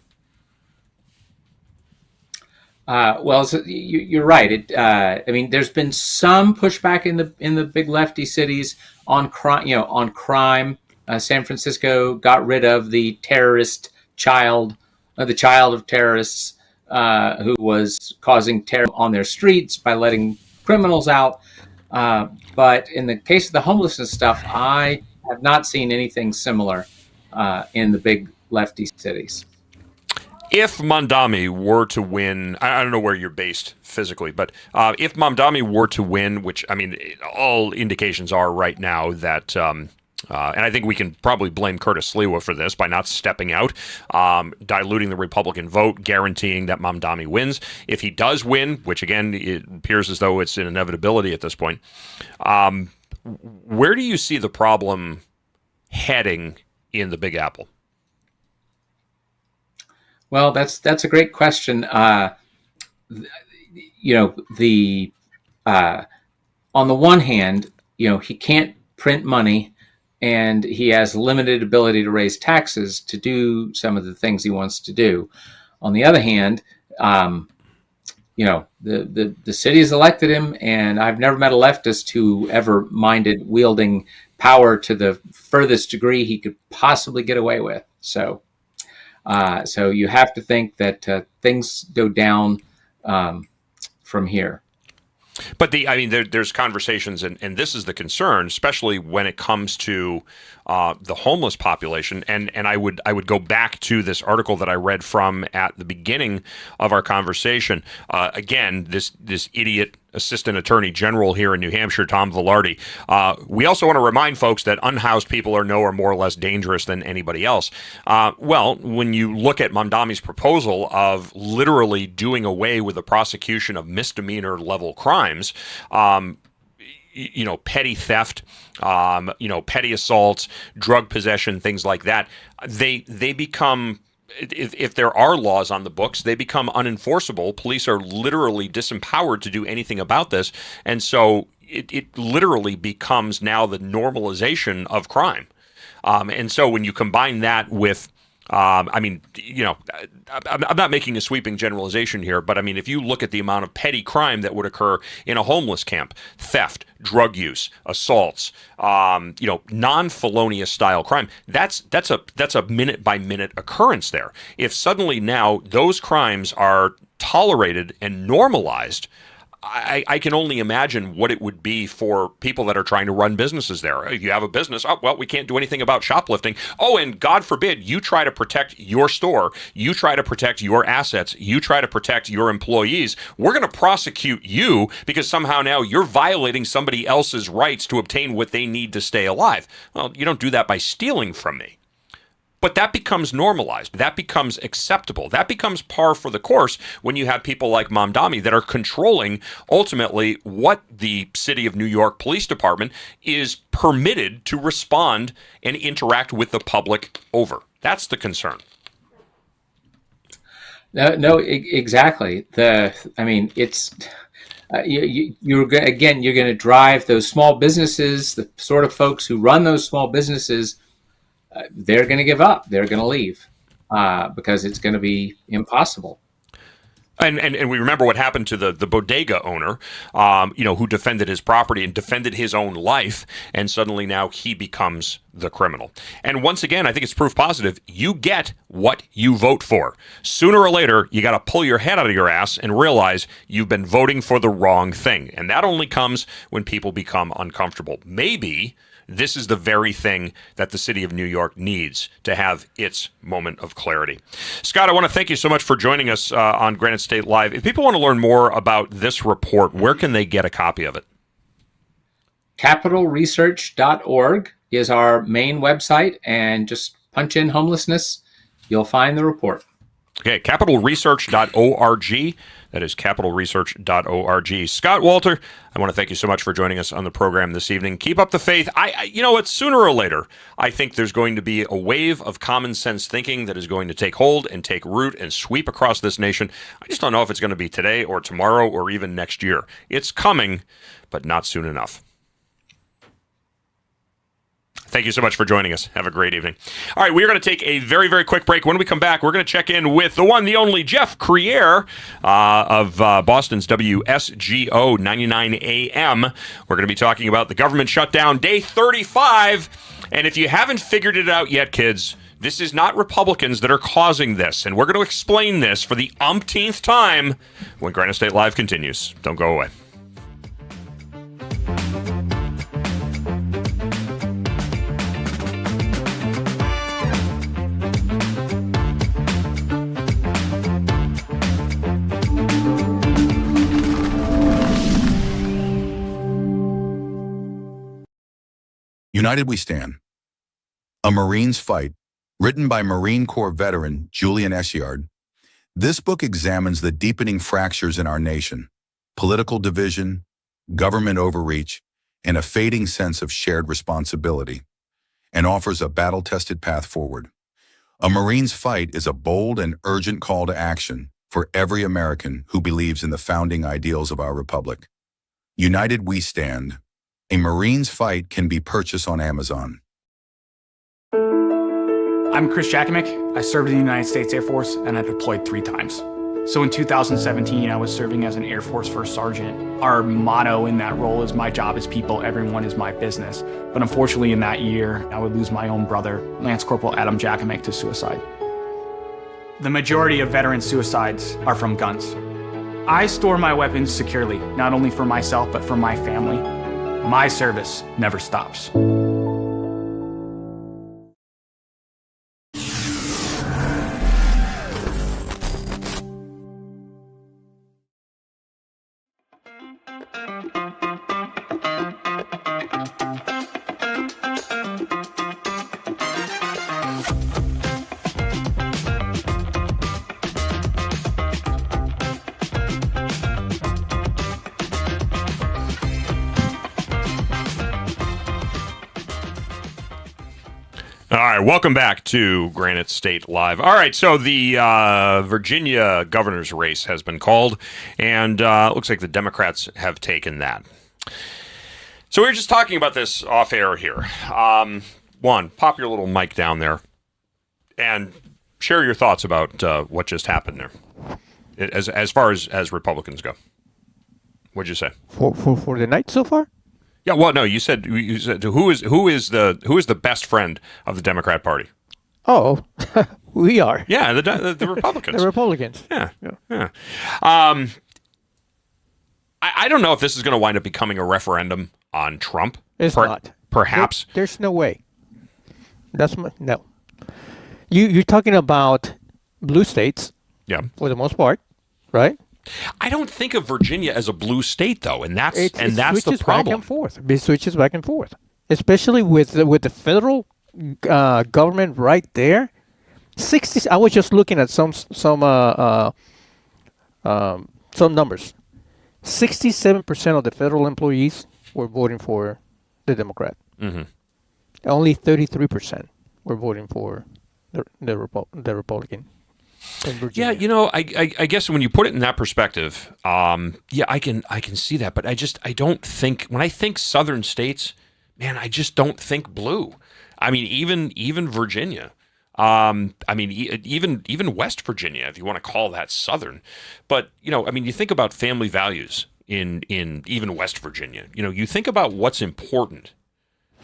You're right. There's been some pushback in the big lefty cities on crime. San Francisco got rid of the terrorist child, the child of terrorists who was causing terror on their streets by letting criminals out. But in the case of the homelessness stuff, I have not seen anything similar in the big lefty cities. If Mamdani were to win, I don't know where you're based physically, but if Mamdani were to win, which, all indications are right now that, and I think we can probably blame Curtis Sliwa for this by not stepping out, diluting the Republican vote, guaranteeing that Mamdani wins. If he does win, which again, it appears as though it's an inevitability at this point, where do you see the problem heading in the Big Apple? Well, that's a great question. On the one hand, he can't print money, and he has limited ability to raise taxes to do some of the things he wants to do. On the other hand, the city has elected him, and I've never met a leftist who ever minded wielding power to the furthest degree he could possibly get away with. So you have to think that things go down from here. But there's conversations, and this is the concern, especially when it comes to the homeless population. And I would go back to this article that I read from at the beginning of our conversation. Again, this idiot Assistant Attorney General here in New Hampshire, Tom Velarde. We also want to remind folks that unhoused people are more or less dangerous than anybody else. Well, when you look at Mamdami's proposal of literally doing away with the prosecution of misdemeanor level crimes, petty theft, petty assaults, drug possession, things like that, they become, if there are laws on the books, they become unenforceable. Police are literally disempowered to do anything about this. And so it literally becomes now the normalization of crime. And so when you combine that with, I'm not making a sweeping generalization here, but if you look at the amount of petty crime that would occur in a homeless camp, theft, drug use, assaults, non-felonious style crime, that's a minute by minute occurrence there. If suddenly now those crimes are tolerated and normalized, I can only imagine what it would be for people that are trying to run businesses there. If you have a business, we can't do anything about shoplifting. Oh, and God forbid you try to protect your store, you try to protect your assets, you try to protect your employees. We're going to prosecute you because somehow now you're violating somebody else's rights to obtain what they need to stay alive. Well, you don't do that by stealing from me. But that becomes normalized. That becomes acceptable. That becomes par for the course when you have people like Mamdami that are controlling ultimately what the City of New York Police Department is permitted to respond and interact with the public over. That's the concern. No, exactly. It's you're going to drive those small businesses, the sort of folks who run those small businesses. They're going to give up. They're going to leave because it's going to be impossible. And we remember what happened to the bodega owner, who defended his property and defended his own life, and suddenly now he becomes the criminal. And once again, I think it's proof positive. You get what you vote for. Sooner or later, you got to pull your head out of your ass and realize you've been voting for the wrong thing. And that only comes when people become uncomfortable. Maybe this is the very thing that the city of New York needs to have its moment of clarity. Scott, I want to thank you so much for joining us on Granite State Live. If people want to learn more about this report, where can they get a copy of it? Capitalresearch.org is our main website, and just punch in homelessness. You'll find the report. Okay, capitalresearch.org. That is capitalresearch.org. Scott Walter, I want to thank you so much for joining us on the program this evening. Keep up the faith. Sooner or later, I think there's going to be a wave of common sense thinking that is going to take hold and take root and sweep across this nation. I just don't know if it's going to be today or tomorrow or even next year. It's coming, but not soon enough. Thank you so much for joining us. Have a great evening. All right, we're going to take a very, very quick break. When we come back, we're going to check in with the one, the only Jeff Crier of Boston's WSGO 99 AM. We're going to be talking about the government shutdown, day 35. And if you haven't figured it out yet, kids, this is not Republicans that are causing this. And we're going to explain this for the umpteenth time when Granite State Live continues. Don't go away. United We Stand. A Marine's Fight, written by Marine Corps veteran Julian Essiard. This book examines the deepening fractures in our nation, political division, government overreach, and a fading sense of shared responsibility, and offers a battle-tested path forward. A Marine's Fight is a bold and urgent call to action for every American who believes in the founding ideals of our republic. United We Stand. A Marine's Fight can be purchased on Amazon. I'm Chris Jakomick. I served in the United States Air Force and I deployed 3 times. So in 2017, I was serving as an Air Force First Sergeant. Our motto in that role is "My job is people, everyone is my business." But unfortunately in that year, I would lose my own brother, Lance Corporal Adam Jakomick, to suicide. The majority of veteran suicides are from guns. I store my weapons securely, not only for myself, but for my family. My service never stops. All right, welcome back to Granite State Live. All right, so the Virginia governor's race has been called, and it looks like the Democrats have taken that. So we were just talking about this off air here. One, pop your little mic down there and share your thoughts about what just happened there, as far as Republicans go. What'd you say? For the night so far? Yeah, well, no, you said who is the best friend of the Democrat Party? Oh, we are. Yeah, the Republicans. The Republicans. Yeah. I don't know if this is going to wind up becoming a referendum on Trump. It's not. Perhaps. There's no way. No. You're talking about blue states. Yeah. For the most part, right? I don't think of Virginia as a blue state, though, and that's the problem. It switches back and forth, especially with the federal government right there. 60. I was just looking at some numbers. 67% of the federal employees were voting for the Democrat. Mm-hmm. Only 33% were voting for the Republican. Yeah, I guess when you put it in that perspective, I can see that, but I don't think, when I think southern states, man, I just don't think blue. I mean, even Virginia, even West Virginia, if you want to call that southern, but you think about family values in even West Virginia. You think about what's important.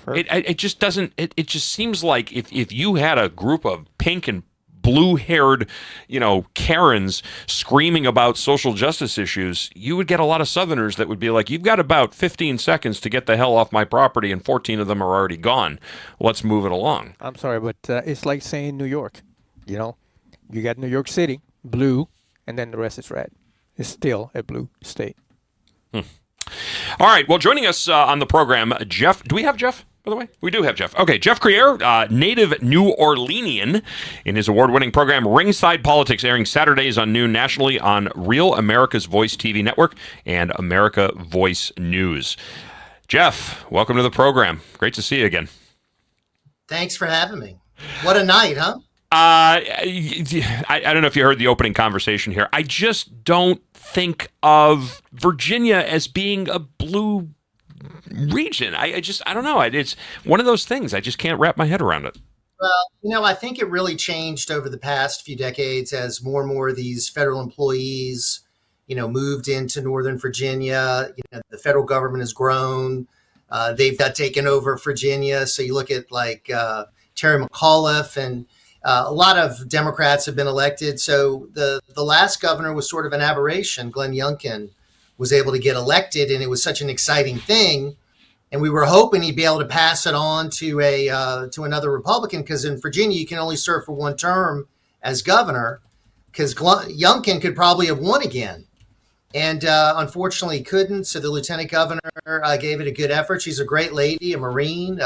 It just doesn't. It just seems like if you had a group of pink and blue-haired, Karens screaming about social justice issues, you would get a lot of Southerners that would be like, you've got about 15 seconds to get the hell off my property, and 14 of them are already gone. Let's move it along. I'm sorry, but it's like saying New York. You got New York City, blue, and then the rest is red. It's still a blue state. All right. Well, joining us on the program, Jeff. Do we have Jeff? By the way, we do have Jeff. Okay, Jeff Crier, native New Orleanian, in his award-winning program Ringside Politics, airing Saturdays on noon nationally on Real America's Voice TV network and America Voice News. Jeff, welcome to the program. Great to see you again. Thanks for having me. What a night, huh? I don't know if you heard the opening conversation here. I just don't think of Virginia as being a blue region. I don't know. It's one of those things. I just can't wrap my head around it. Well, I think it really changed over the past few decades as more and more of these federal employees, moved into Northern Virginia. The federal government has grown. They've got taken over Virginia. So you look at like Terry McAuliffe, and a lot of Democrats have been elected. So the last governor was sort of an aberration. Glenn Youngkin was able to get elected, and it was such an exciting thing. And we were hoping he'd be able to pass it on to to another Republican, because in Virginia you can only serve for one term as governor, because Youngkin could probably have won again. And unfortunately he couldn't. So the lieutenant governor gave it a good effort. She's a great lady, a Marine,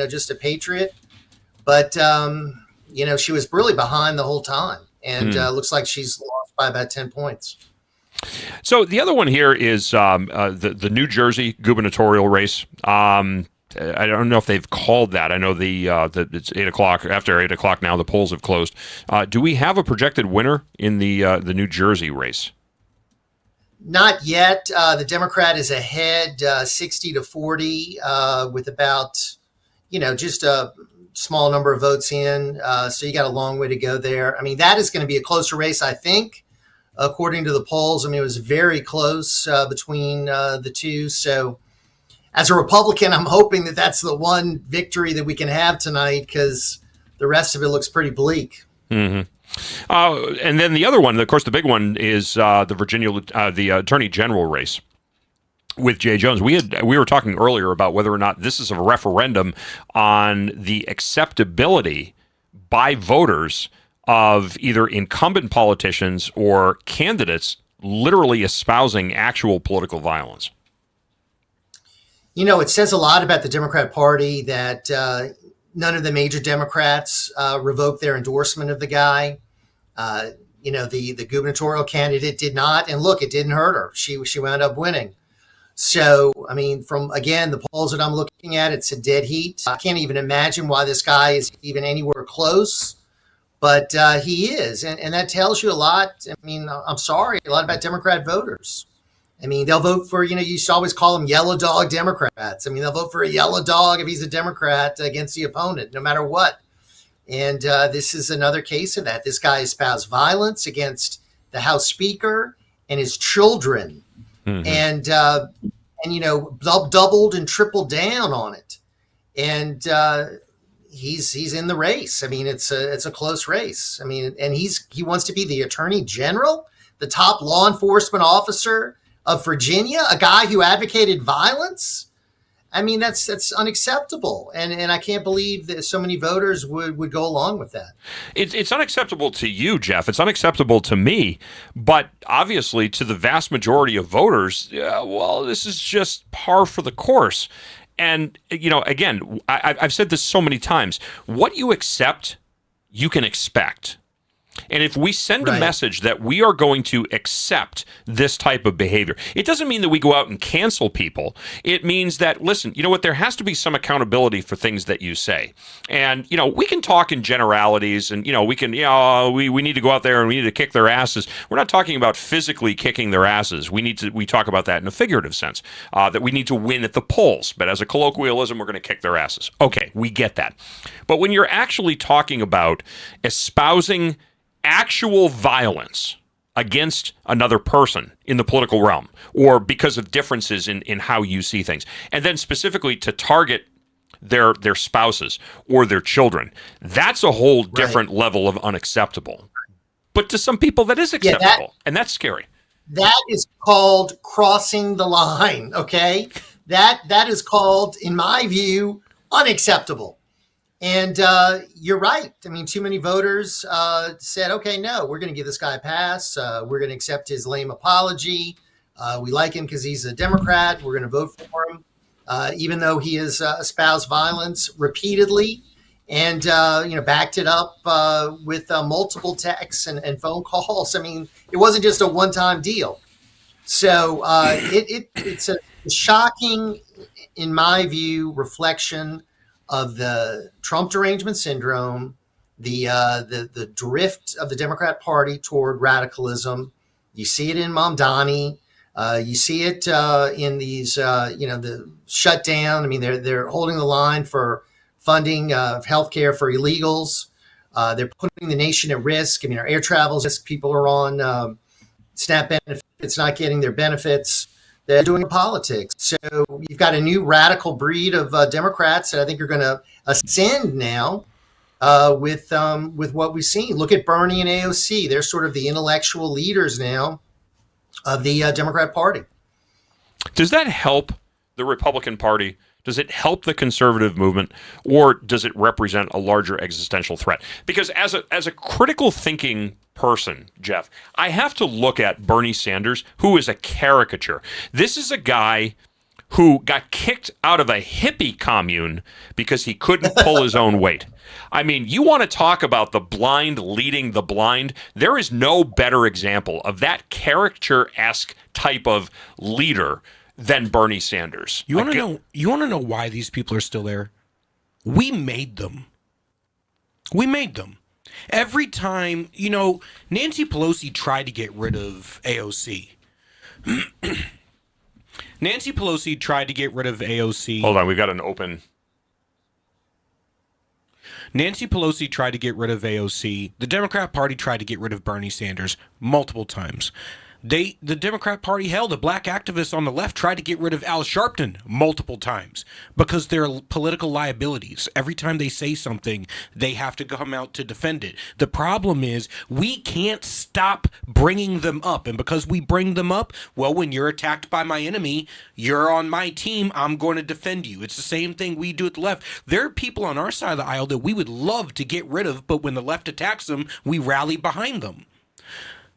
just a patriot. But, she was really behind the whole time. And looks like she's lost by about 10 points. So the other one here is the New Jersey gubernatorial race. I don't know if they've called that. I know it's 8 o'clock. After 8 o'clock now, the polls have closed. Do we have a projected winner in the New Jersey race? Not yet. The Democrat is ahead 60-40 with about, just a small number of votes in. So you got a long way to go there. I mean, that is going to be a closer race, I think. According to the polls, it was very close between the two. So as a Republican, I'm hoping that that's the one victory that we can have tonight, because the rest of it looks pretty bleak. Mm-hmm. And then the other one, of course, the big one is the the Attorney General race with Jay Jones. We were talking earlier about whether or not this is a referendum on the acceptability by voters of either incumbent politicians or candidates literally espousing actual political violence. You know, it says a lot about the Democrat Party that none of the major Democrats revoked their endorsement of the guy. You know, the gubernatorial candidate did not. And look, it didn't hurt her. She wound up winning. So, I mean, from, again, the polls that I'm looking at, it's a dead heat. I can't even imagine why this guy is even anywhere close. But he is. And that tells you a lot. I mean, I'm sorry, a lot about Democrat voters. I mean, they'll vote for, you know, you used to always call them yellow dog Democrats. I mean, they'll vote for a yellow dog if he's a Democrat against the opponent, no matter what. And this is another case of that. This guy espoused violence against the House Speaker and his children. And you know, doubled and tripled down on it. And he's in the race. I mean, it's a close race. I mean, and he wants to be the Attorney General, the top law enforcement officer of Virginia, a guy who advocated violence. I mean, that's unacceptable. And I can't believe that so many voters would go along with that. It's unacceptable to you, Jeff. It's unacceptable to me. But obviously, to the vast majority of voters, well, this is just par for the course. And, you know, again, I've said this so many times. What you accept, you can expect. And if we send a message that we are going to accept this type of behavior, it doesn't mean that we go out and cancel people. It means that, listen, you know what, there has to be some accountability for things that you say. And, you know, we can talk in generalities and, you know, we can, you know, we need to go out there and we need to kick their asses. We're not talking about physically kicking their asses. We talk about that in a figurative sense, that we need to win at the polls. But as a colloquialism, we're going to kick their asses. Okay, we get that. But when you're actually talking about espousing actual violence against another person in the political realm or because of differences in how you see things, and then specifically to target their spouses or their children, that's a whole different level of unacceptable. But to some people, that is acceptable, and that's scary. That is called crossing the line, okay? That is called, in my view, unacceptable. And you're right. I mean, too many voters said, okay, no, we're going to give this guy a pass. We're going to accept his lame apology. We like him because he's a Democrat. We're going to vote for him, even though he has espoused violence repeatedly and, you know, backed it up with multiple texts and phone calls. I mean, it wasn't just a one-time deal. So it's a shocking, in my view, reflection of the Trump derangement syndrome, the drift of the Democrat Party toward radicalism. You see it in Mamdani. You see it in these, you know, the shutdown. I mean, they're holding the line for funding of healthcare for illegals. They're putting the nation at risk. I mean, our air travel's risk. People are on SNAP benefits, not getting their benefits. They're doing politics. So you've got a new radical breed of Democrats that I think are going to ascend now with what we've seen. Look at Bernie and AOC. They're sort of the intellectual leaders now of the Democrat Party. Does that help the Republican Party? Does it help the conservative movement, or does it represent a larger existential threat? Because as a critical thinking person, Jeff, I have to look at Bernie Sanders, who is a caricature. This is a guy who got kicked out of a hippie commune because he couldn't pull his own weight. I mean, you want to talk about the blind leading the blind? There is no better example of that caricature-esque type of leader than Bernie Sanders. You want to know why these people are still there? We made them. We made them. Every time, you know, Nancy Pelosi tried to get rid of AOC. Nancy Pelosi tried to get rid of AOC. Hold on, we've got an open. Nancy Pelosi tried to get rid of AOC. The Democrat Party tried to get rid of Bernie Sanders multiple times. The Democrat Party, hell, the black activists on the left tried to get rid of Al Sharpton multiple times because they're political liabilities. Every time they say something, they have to come out to defend it. The problem is we can't stop bringing them up. And because we bring them up, well, when you're attacked by my enemy, you're on my team, I'm going to defend you. It's the same thing we do at the left. There are people on our side of the aisle that we would love to get rid of, but when the left attacks them, we rally behind them.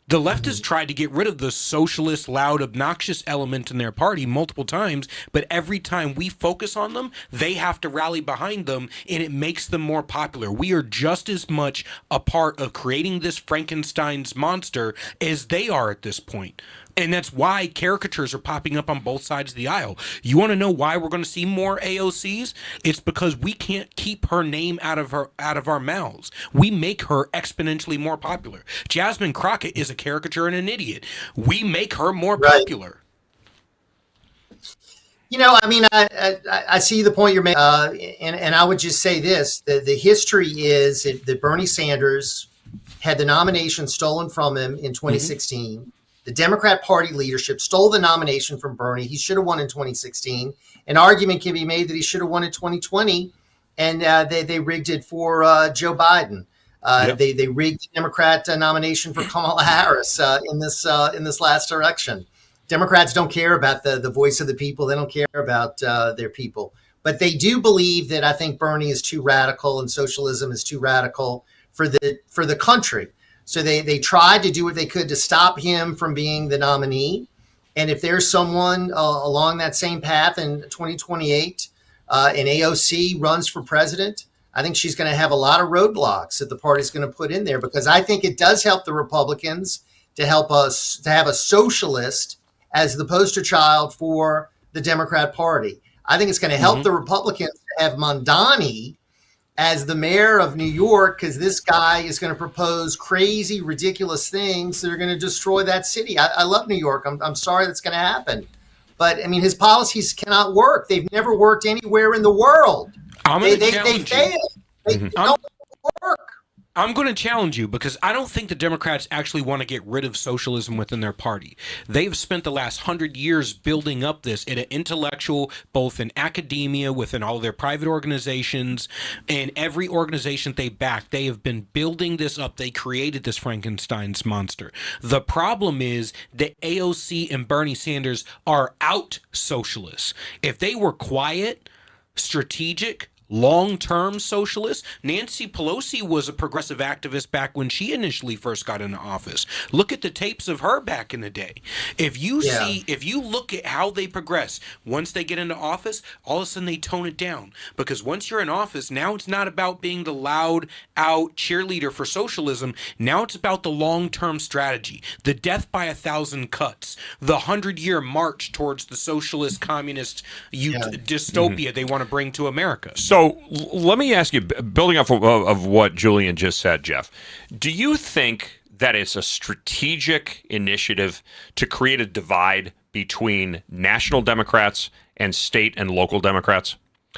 The left has tried to get rid of the socialist, loud, obnoxious element in their party multiple times, but every time we focus on them, they have to rally behind them, and it makes them more popular. We are just as much a part of creating this Frankenstein's monster as they are at this point. And that's why caricatures are popping up on both sides of the aisle. You want to know why we're going to see more AOCs? It's because we can't keep her name out of our mouths. We make her exponentially more popular. Jasmine Crockett is a caricature and an idiot. We make her more popular. You know, I mean, I see the point you're making, and I would just say this: the history is that Bernie Sanders had the nomination stolen from him in 2016. Mm-hmm. The Democrat Party leadership stole the nomination from Bernie. He should have won in 2016. An argument can be made that he should have won in 2020, and they rigged it for Joe Biden. They rigged the Democrat nomination for Kamala Harris in this last election. Democrats don't care about the voice of the people. They don't care about their people. But they do believe that I think Bernie is too radical and socialism is too radical for the country. So they tried to do what they could to stop him from being the nominee. And if there's someone along that same path in 2028, and AOC runs for president, I think she's going to have a lot of roadblocks that the party's going to put in there, because I think it does help the Republicans to help us to have a socialist as the poster child for the Democrat Party. I think it's going to help the Republicans to have Mamdani as the mayor of New York, because this guy is going to propose crazy, ridiculous things that are going to destroy that city. I love New York. I'm sorry that's going to happen. But, I mean, his policies cannot work. They've never worked anywhere in the world. They fail. They don't work. I'm going to challenge you, because I don't think the Democrats actually want to get rid of socialism within their party. They've spent the last 100 years building up this at an intellectual, both in academia, within all of their private organizations, and every organization they back. They have been building this up. They created this Frankenstein's monster. The problem is that AOC and Bernie Sanders are out socialists. If they were quiet, strategic, long-term socialists. Nancy Pelosi was a progressive activist back when she initially first got into office. Look at the tapes of her back in the day. If you look at how they progress, once they get into office, all of a sudden they tone it down. Because once you're in office, now it's not about being the loud out cheerleader for socialism. Now it's about the long-term strategy, the death by 1,000 cuts, the 100-year march towards the socialist communist dystopia they want to bring to America. So let me ask you, building off of what Julian just said, Jeff, do you think that it's a strategic initiative to create a divide between national Democrats and state and local Democrats?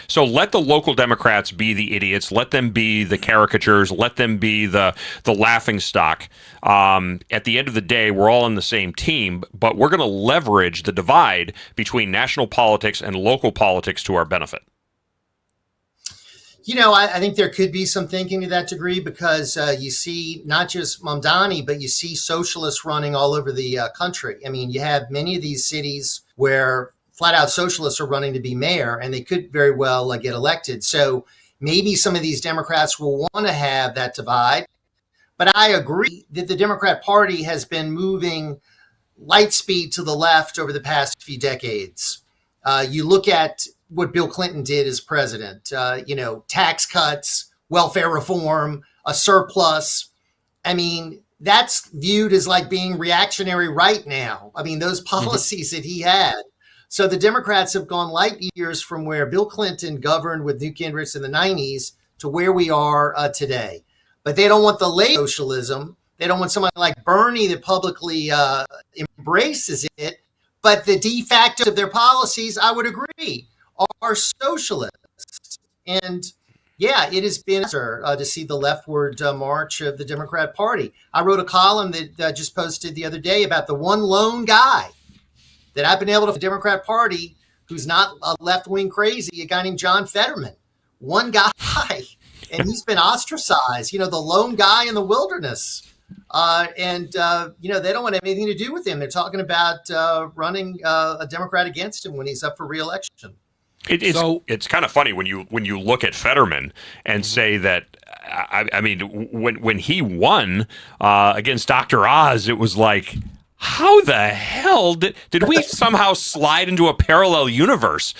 So let the local Democrats be the idiots, let them be the caricatures, let them be the laughing stock. At the end of the day, we're all on the same team, but we're going to leverage the divide between national politics and local politics to our benefit. You know, I think there could be some thinking to that degree, because you see not just Mamdani, but you see socialists running all over the country. I mean, you have many of these cities where flat out socialists are running to be mayor, and they could very well get elected. So maybe some of these Democrats will want to have that divide. But I agree that the Democrat Party has been moving light speed to the left over the past few decades. You look at what Bill Clinton did as president, tax cuts, welfare reform, a surplus. I mean, that's viewed as like being reactionary right now. I mean, those policies that he had. So the Democrats have gone light years from where Bill Clinton governed with Newt Gingrich in the 90s to where we are today. But they don't want the late socialism. They don't want somebody like Bernie that publicly embraces it. But the de facto of their policies, I would agree, are socialists. And Yeah, it has been to see the leftward march of the Democrat Party. I wrote a column that just posted the other day about the one lone guy that I've been able to, the Democrat Party, who's not left-wing crazy, a guy named John Fetterman. One guy, and he's been ostracized, the lone guy in the wilderness. They don't want anything to do with him. They're talking about running a Democrat against him when he's up for re-election. It's kind of funny when you look at Fetterman and say that. I mean, when he won against Dr. Oz, it was like, how the hell did we somehow slide into a parallel universe?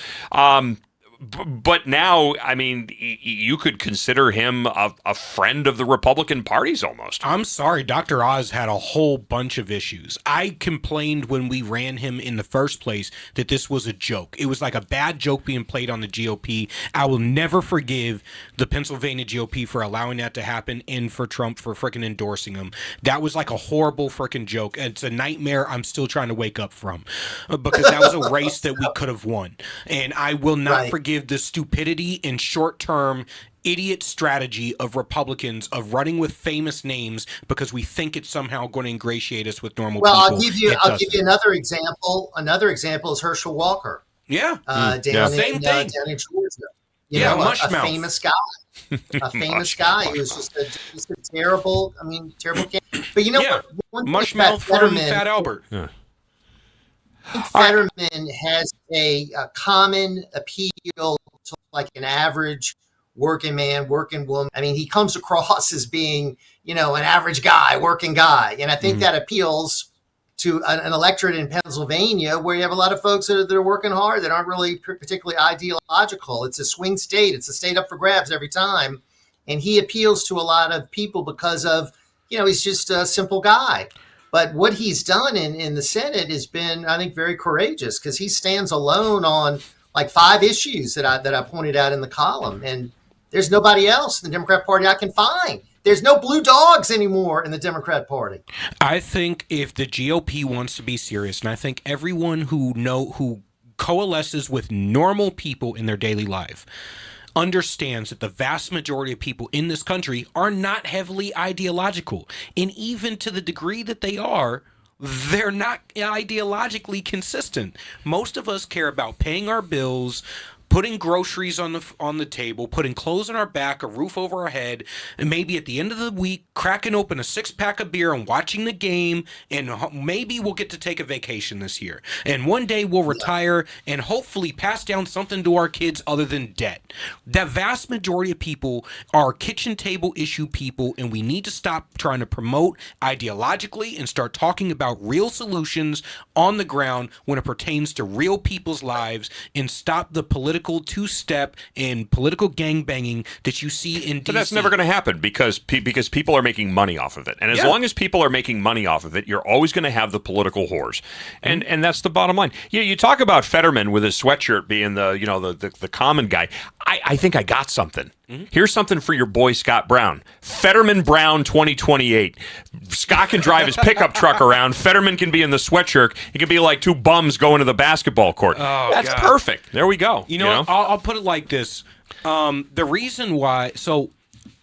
But now, I mean, you could consider him a friend of the Republican parties almost. I'm sorry, Dr. Oz had a whole bunch of issues. I complained when we ran him in the first place that this was a joke. It was like a bad joke being played on the GOP. I will never forgive the Pennsylvania GOP for allowing that to happen and for Trump for freaking endorsing him. That was like a horrible freaking joke. It's a nightmare I'm still trying to wake up from because that was a race that we could have won. And I will not forgive the stupidity and short-term idiot strategy of Republicans of running with famous names because we think it's somehow going to ingratiate us with normal people. I'll give you another example. Another example is Herschel Walker. Yeah. Down in Georgia. A famous guy. A famous guy who was just a terrible, terrible kid. But one thing about Fetterman, Fat Albert. Yeah. Fetterman has a common appeal to like an average working man, working woman. I mean, he comes across as being, an average guy, working guy. And I think that appeals to an electorate in Pennsylvania where you have a lot of folks that are working hard that aren't really particularly ideological. It's a swing state. It's a state up for grabs every time. And he appeals to a lot of people because of, he's just a simple guy. But what he's done in the Senate has been, I think, very courageous because he stands alone on like 5 issues that I pointed out in the column. And there's nobody else in the Democrat Party I can find. There's no blue dogs anymore in the Democrat Party. I think if the GOP wants to be serious, and I think everyone who coalesces with normal people in their daily life understands that the vast majority of people in this country are not heavily ideological. And even to the degree that they are, they're not ideologically consistent. Most of us care about paying our bills, putting groceries on the table, putting clothes on our back, a roof over our head, and maybe at the end of the week, cracking open a 6-pack of beer and watching the game, and maybe we'll get to take a vacation this year. And one day we'll retire and hopefully pass down something to our kids other than debt. The vast majority of people are kitchen table issue people, and we need to stop trying to promote ideologically and start talking about real solutions on the ground when it pertains to real people's lives and stop the political two-step and political gangbanging that you see in DC. But that's never going to happen because people are making money off of it. And as long as people are making money off of it, you're always going to have the political whores. And that's the bottom line. You talk about Fetterman with his sweatshirt being the common guy. I think I got something. Here's something for your boy Scott Brown. Fetterman Brown 2028. Scott can drive his pickup truck around. Fetterman can be in the sweatshirt. He can be like 2 bums going to the basketball court. That's perfect. There we go. You know? I'll put it like this. The reason why... So,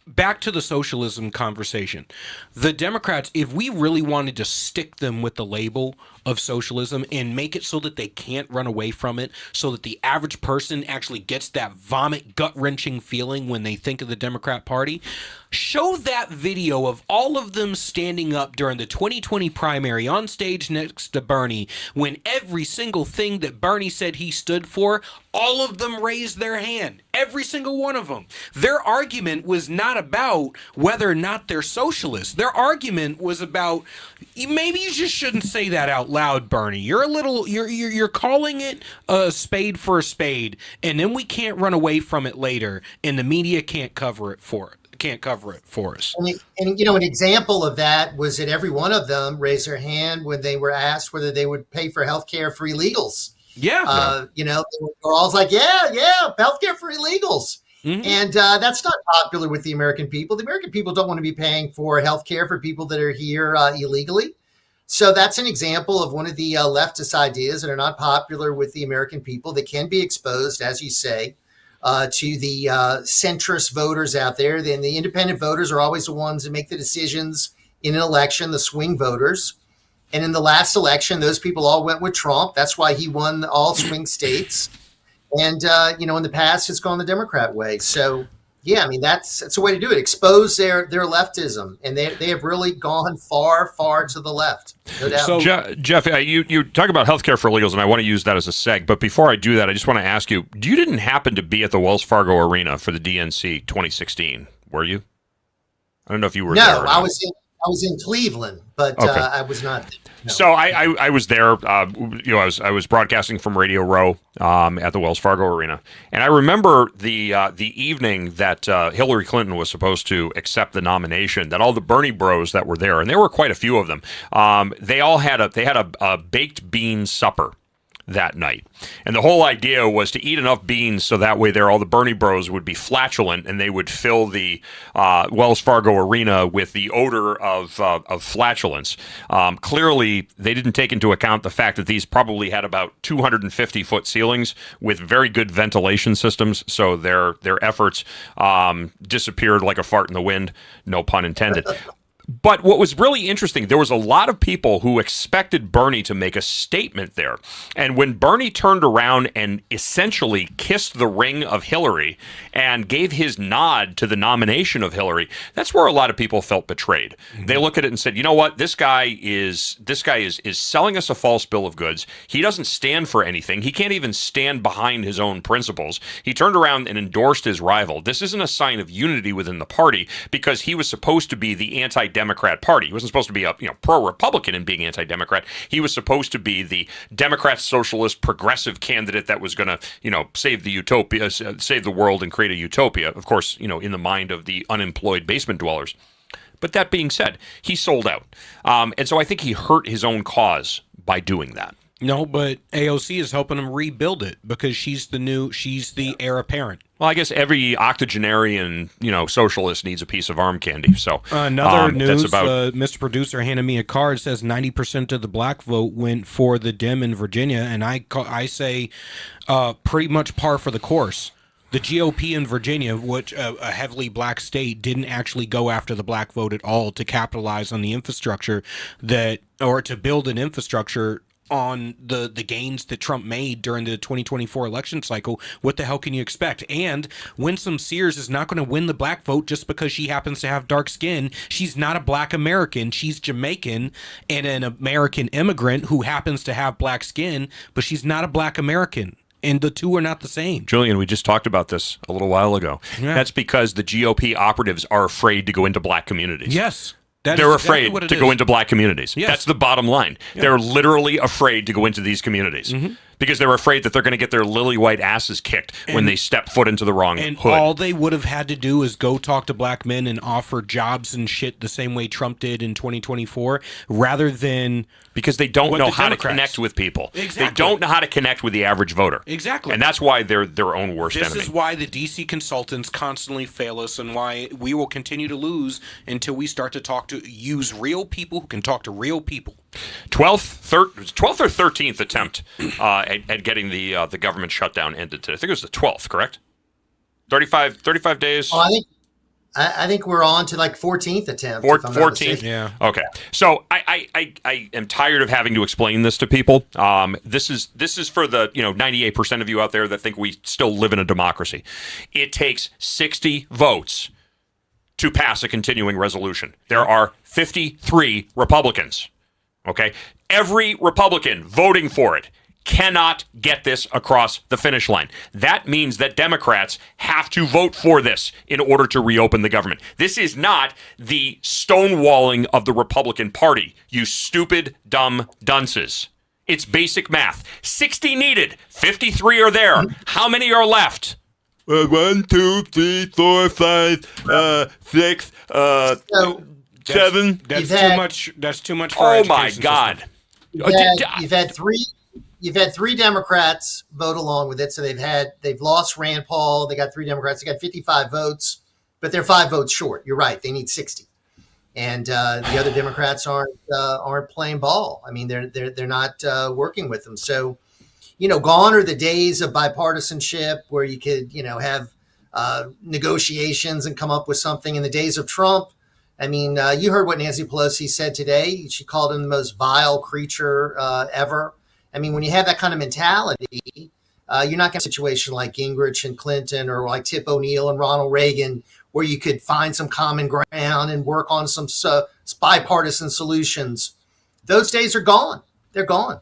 back to the socialism conversation. The Democrats, if we really wanted to stick them with the label of socialism and make it so that they can't run away from it, so that the average person actually gets that vomit, gut-wrenching feeling when they think of the Democrat Party, show that video of all of them standing up during the 2020 primary on stage next to Bernie when every single thing that Bernie said he stood for, all of them raised their hand. Every single one of them. Their argument was not about whether or not they're socialists. Their argument was about, maybe you just shouldn't say that out loud, Bernie. You're calling it a spade for a spade, and then we can't run away from it later, and the media can't cover it for us. And an example of that was that every one of them raised their hand when they were asked whether they would pay for health care for illegals. Yeah. They were all like, yeah, healthcare for illegals. Mm-hmm. And that's not popular with the American people. The American people don't want to be paying for healthcare for people that are here illegally. So that's an example of one of the leftist ideas that are not popular with the American people that can be exposed, as you say, to the centrist voters out there. Then the independent voters are always the ones that make the decisions in an election, the swing voters. And in the last election, those people all went with Trump. That's why he won all swing states. And, in the past, it's gone the Democrat way. So, yeah, I mean, that's a way to do it. Expose their leftism. And they have really gone far, far to the left. No doubt. So, Jeff, you talk about healthcare for illegals, and I want to use that as a seg. But before I do that, I just want to ask you, you didn't happen to be at the Wells Fargo Arena for the DNC 2016, were you? I don't know if you were there. No, I was in Cleveland, but Okay. I was not. No. So I was there. I was broadcasting from Radio Row at the Wells Fargo Arena, and I remember the evening that Hillary Clinton was supposed to accept the nomination. That all the Bernie Bros that were there, and there were quite a few of them. They all had a baked bean supper that night. And the whole idea was to eat enough beans so that way all the Bernie Bros would be flatulent and they would fill the Wells Fargo Arena with the odor of flatulence. Clearly, they didn't take into account the fact that these probably had about 250-foot ceilings with very good ventilation systems, so their efforts disappeared like a fart in the wind, no pun intended. But what was really interesting, there was a lot of people who expected Bernie to make a statement there. And when Bernie turned around and essentially kissed the ring of Hillary and gave his nod to the nomination of Hillary, that's where a lot of people felt betrayed. Mm-hmm. They look at it and said, you know what, this guy is selling us a false bill of goods. He doesn't stand for anything. He can't even stand behind his own principles. He turned around and endorsed his rival. This isn't a sign of unity within the party because he was supposed to be the anti-Democrat party. He wasn't supposed to be a pro-Republican in being anti-Democrat. He was supposed to be the Democrat, socialist, progressive candidate that was going to, save the utopia, save the world and create a utopia. Of course, in the mind of the unemployed basement dwellers. But that being said, he sold out. And so I think he hurt his own cause by doing that. No, but AOC is helping him rebuild it because she's the heir apparent. Well, I guess every octogenarian, socialist needs a piece of arm candy. So another news, that's about... Mr. Producer handed me a card that says 90% of the black vote went for the Dem in Virginia, and I say pretty much par for the course. The GOP in Virginia, which a heavily black state, didn't actually go after the black vote at all to capitalize on the infrastructure or to build an infrastructure on the gains that Trump made during the 2024 election cycle. What the hell can you expect? And Winsome Sears is not going to win the black vote just because she happens to have dark skin. She's not a black American. She's Jamaican and an American immigrant who happens to have black skin, but she's not a black American. And the two are not the same. Julian, we just talked about this a little while ago. Yeah. That's because the GOP operatives are afraid to go into black communities. Yes. They're afraid to go into black communities. Yes. That's the bottom line. Yeah. They're literally afraid to go into these communities because they're afraid that they're going to get their lily white asses kicked when they step foot into the wrong hood. All they would have had to do is go talk to black men and offer jobs and shit the same way Trump did in 2024, rather than... Because they don't know how to connect with people. Exactly. They don't know how to connect with the average voter. Exactly. And that's why they're their own worst enemy. This is why the DC consultants constantly fail us and why we will continue to lose until we start to use real people who can talk to real people. 12th or 13th attempt at getting the government shutdown ended today. I think it was the 12th, correct? 35 days. Oh, I think we're on to like 14th attempt. 14th? Yeah. Okay. So I am tired of having to explain this to people. This is for the 98% of you out there that think we still live in a democracy. It takes 60 votes to pass a continuing resolution. There are 53 Republicans. Okay? Every Republican voting for it cannot get this across the finish line. That means that Democrats have to vote for this in order to reopen the government. This is not the stonewalling of the Republican Party, you stupid, dumb dunces. It's basic math. 60 needed. 53 are there. How many are left? 1, 2, 3, 4, 5, 6, 7. That's too much. That's too much for Oh my God! You've had three Democrats vote along with it, so they've lost Rand Paul. They got 3 Democrats. They got 55 votes, but they're 5 votes short. You're right; they need 60, and the other Democrats aren't playing ball. I mean, they're not working with them. So, gone are the days of bipartisanship where you could, have negotiations and come up with something. In the days of Trump, I mean, you heard what Nancy Pelosi said today. She called him the most vile creature ever. I mean, when you have that kind of mentality, you're not going to have a situation like Gingrich and Clinton or like Tip O'Neill and Ronald Reagan, where you could find some common ground and work on some bipartisan solutions. Those days are gone. They're gone.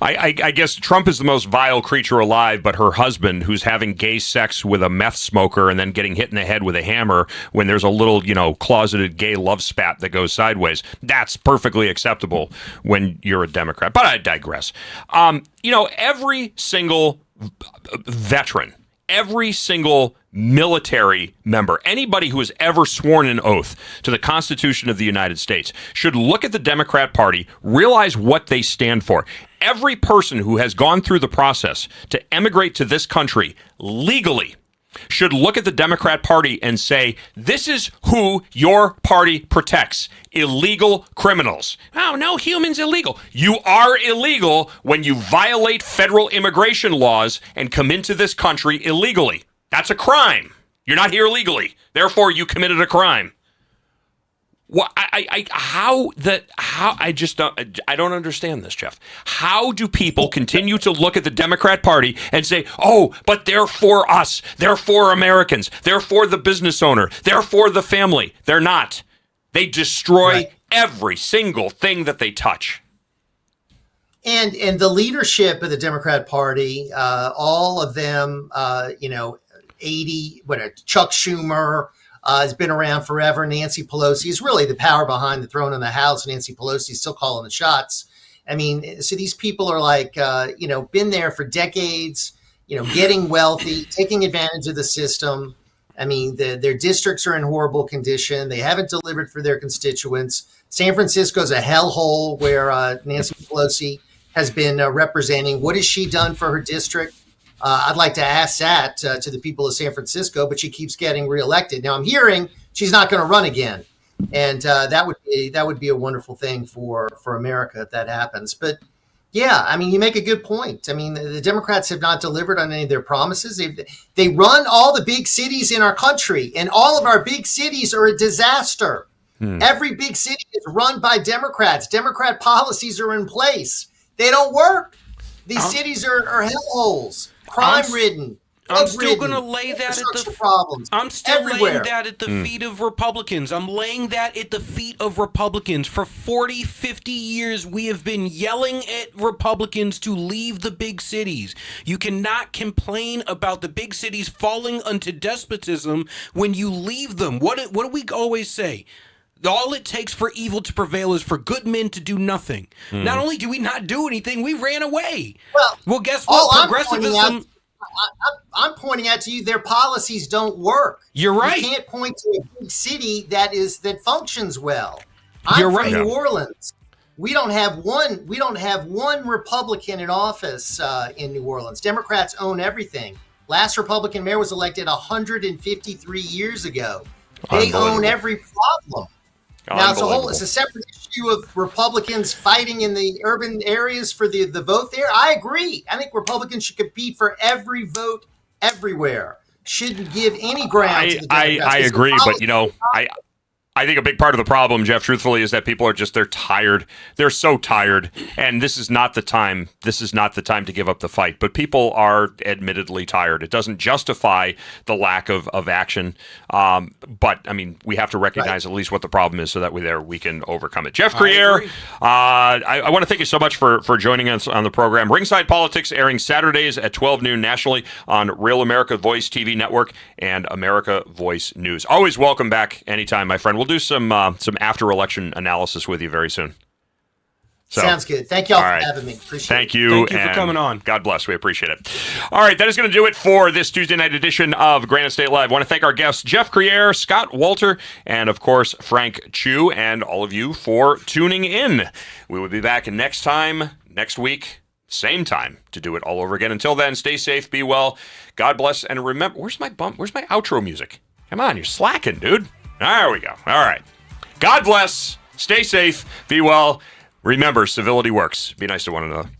I guess Trump is the most vile creature alive, but her husband, who's having gay sex with a meth smoker and then getting hit in the head with a hammer when there's a little, closeted gay love spat that goes sideways, that's perfectly acceptable when you're a Democrat. But I digress. Every single veteran, every single military member, anybody who has ever sworn an oath to the Constitution of the United States should look at the Democrat Party, realize what they stand for. Every person who has gone through the process to emigrate to this country legally should look at the Democrat Party and say, this is who your party protects: illegal criminals. Oh, no, humans illegal. You are illegal when you violate federal immigration laws and come into this country illegally. That's a crime. You're not here legally. Therefore, you committed a crime. What? I don't understand this, Jeff. How do people continue to look at the Democrat Party and say, oh, but they're for us. They're for Americans. They're for the business owner. They're for the family. They're not. They destroy every single thing that they touch. And the leadership of the Democrat Party, all of them, Chuck Schumer has been around forever. Nancy Pelosi is really the power behind the throne in the House. Nancy Pelosi is still calling the shots. I mean, so these people are like, been there for decades, getting wealthy, taking advantage of the system. I mean, their districts are in horrible condition. They haven't delivered for their constituents. San Francisco's a hellhole where Nancy Pelosi has been representing. What has she done for her district? I'd like to ask that to the people of San Francisco, but she keeps getting reelected. Now I'm hearing she's not going to run again, and that would be a wonderful thing for America if that happens. But yeah, I mean, you make a good point. I mean, the Democrats have not delivered on any of their promises. They run all the big cities in our country, and all of our big cities are a disaster. Every big city is run by Democrats. Democrat policies are in place. They don't work. These cities are hellholes. Crime-ridden. I'm still going to lay that at the problems. I'm still everywhere. laying that at the feet of Republicans. I'm laying that at the feet of Republicans. For 40, 50 years, we have been yelling at Republicans to leave the big cities. You cannot complain about the big cities falling into despotism when you leave them. What do we always say? All it takes for evil to prevail is for good men to do nothing. Not only do we not do anything, we ran away. Well, guess what? Progressivism. I'm pointing out to you, their policies don't work. You're right. You can't point to a big city that functions well. You're I'm right. from New Orleans. We don't have one Republican in office in New Orleans. Democrats own everything. Last Republican mayor was elected 153 years ago. They own every problem. Now it's a separate issue of Republicans fighting in the urban areas for the vote there. I agree. I think Republicans should compete for every vote everywhere. Shouldn't give any ground to the Democrats. I agree, but I think a big part of the problem, Jeff, truthfully, is that people are they're tired. They're so tired, and this is not the time. This is not the time to give up the fight. But people are admittedly tired. It doesn't justify the lack of action. But I mean, we have to recognize at least what the problem is, so that we can overcome it. Jeff Crier, I want to thank you so much for joining us on the program. Ringside Politics, airing Saturdays at 12 noon nationally on Real America Voice TV Network and America Voice News. Always welcome back anytime, my friend. We'll do some after-election analysis with you very soon. Sounds good. Thank y'all for having me. Appreciate it. Thank you. Thank you for coming on. God bless. We appreciate it. All right, that is going to do it for this Tuesday night edition of Granite State Live. I want to thank our guests, Jeff Crier, Scott Walter, and, of course, Frank Chu, and all of you for tuning in. We will be back next week, same time, to do it all over again. Until then, stay safe, be well, God bless, and remember, where's my outro music? Come on, you're slacking, dude. There we go. All right. God bless. Stay safe. Be well. Remember, civility works. Be nice to one another.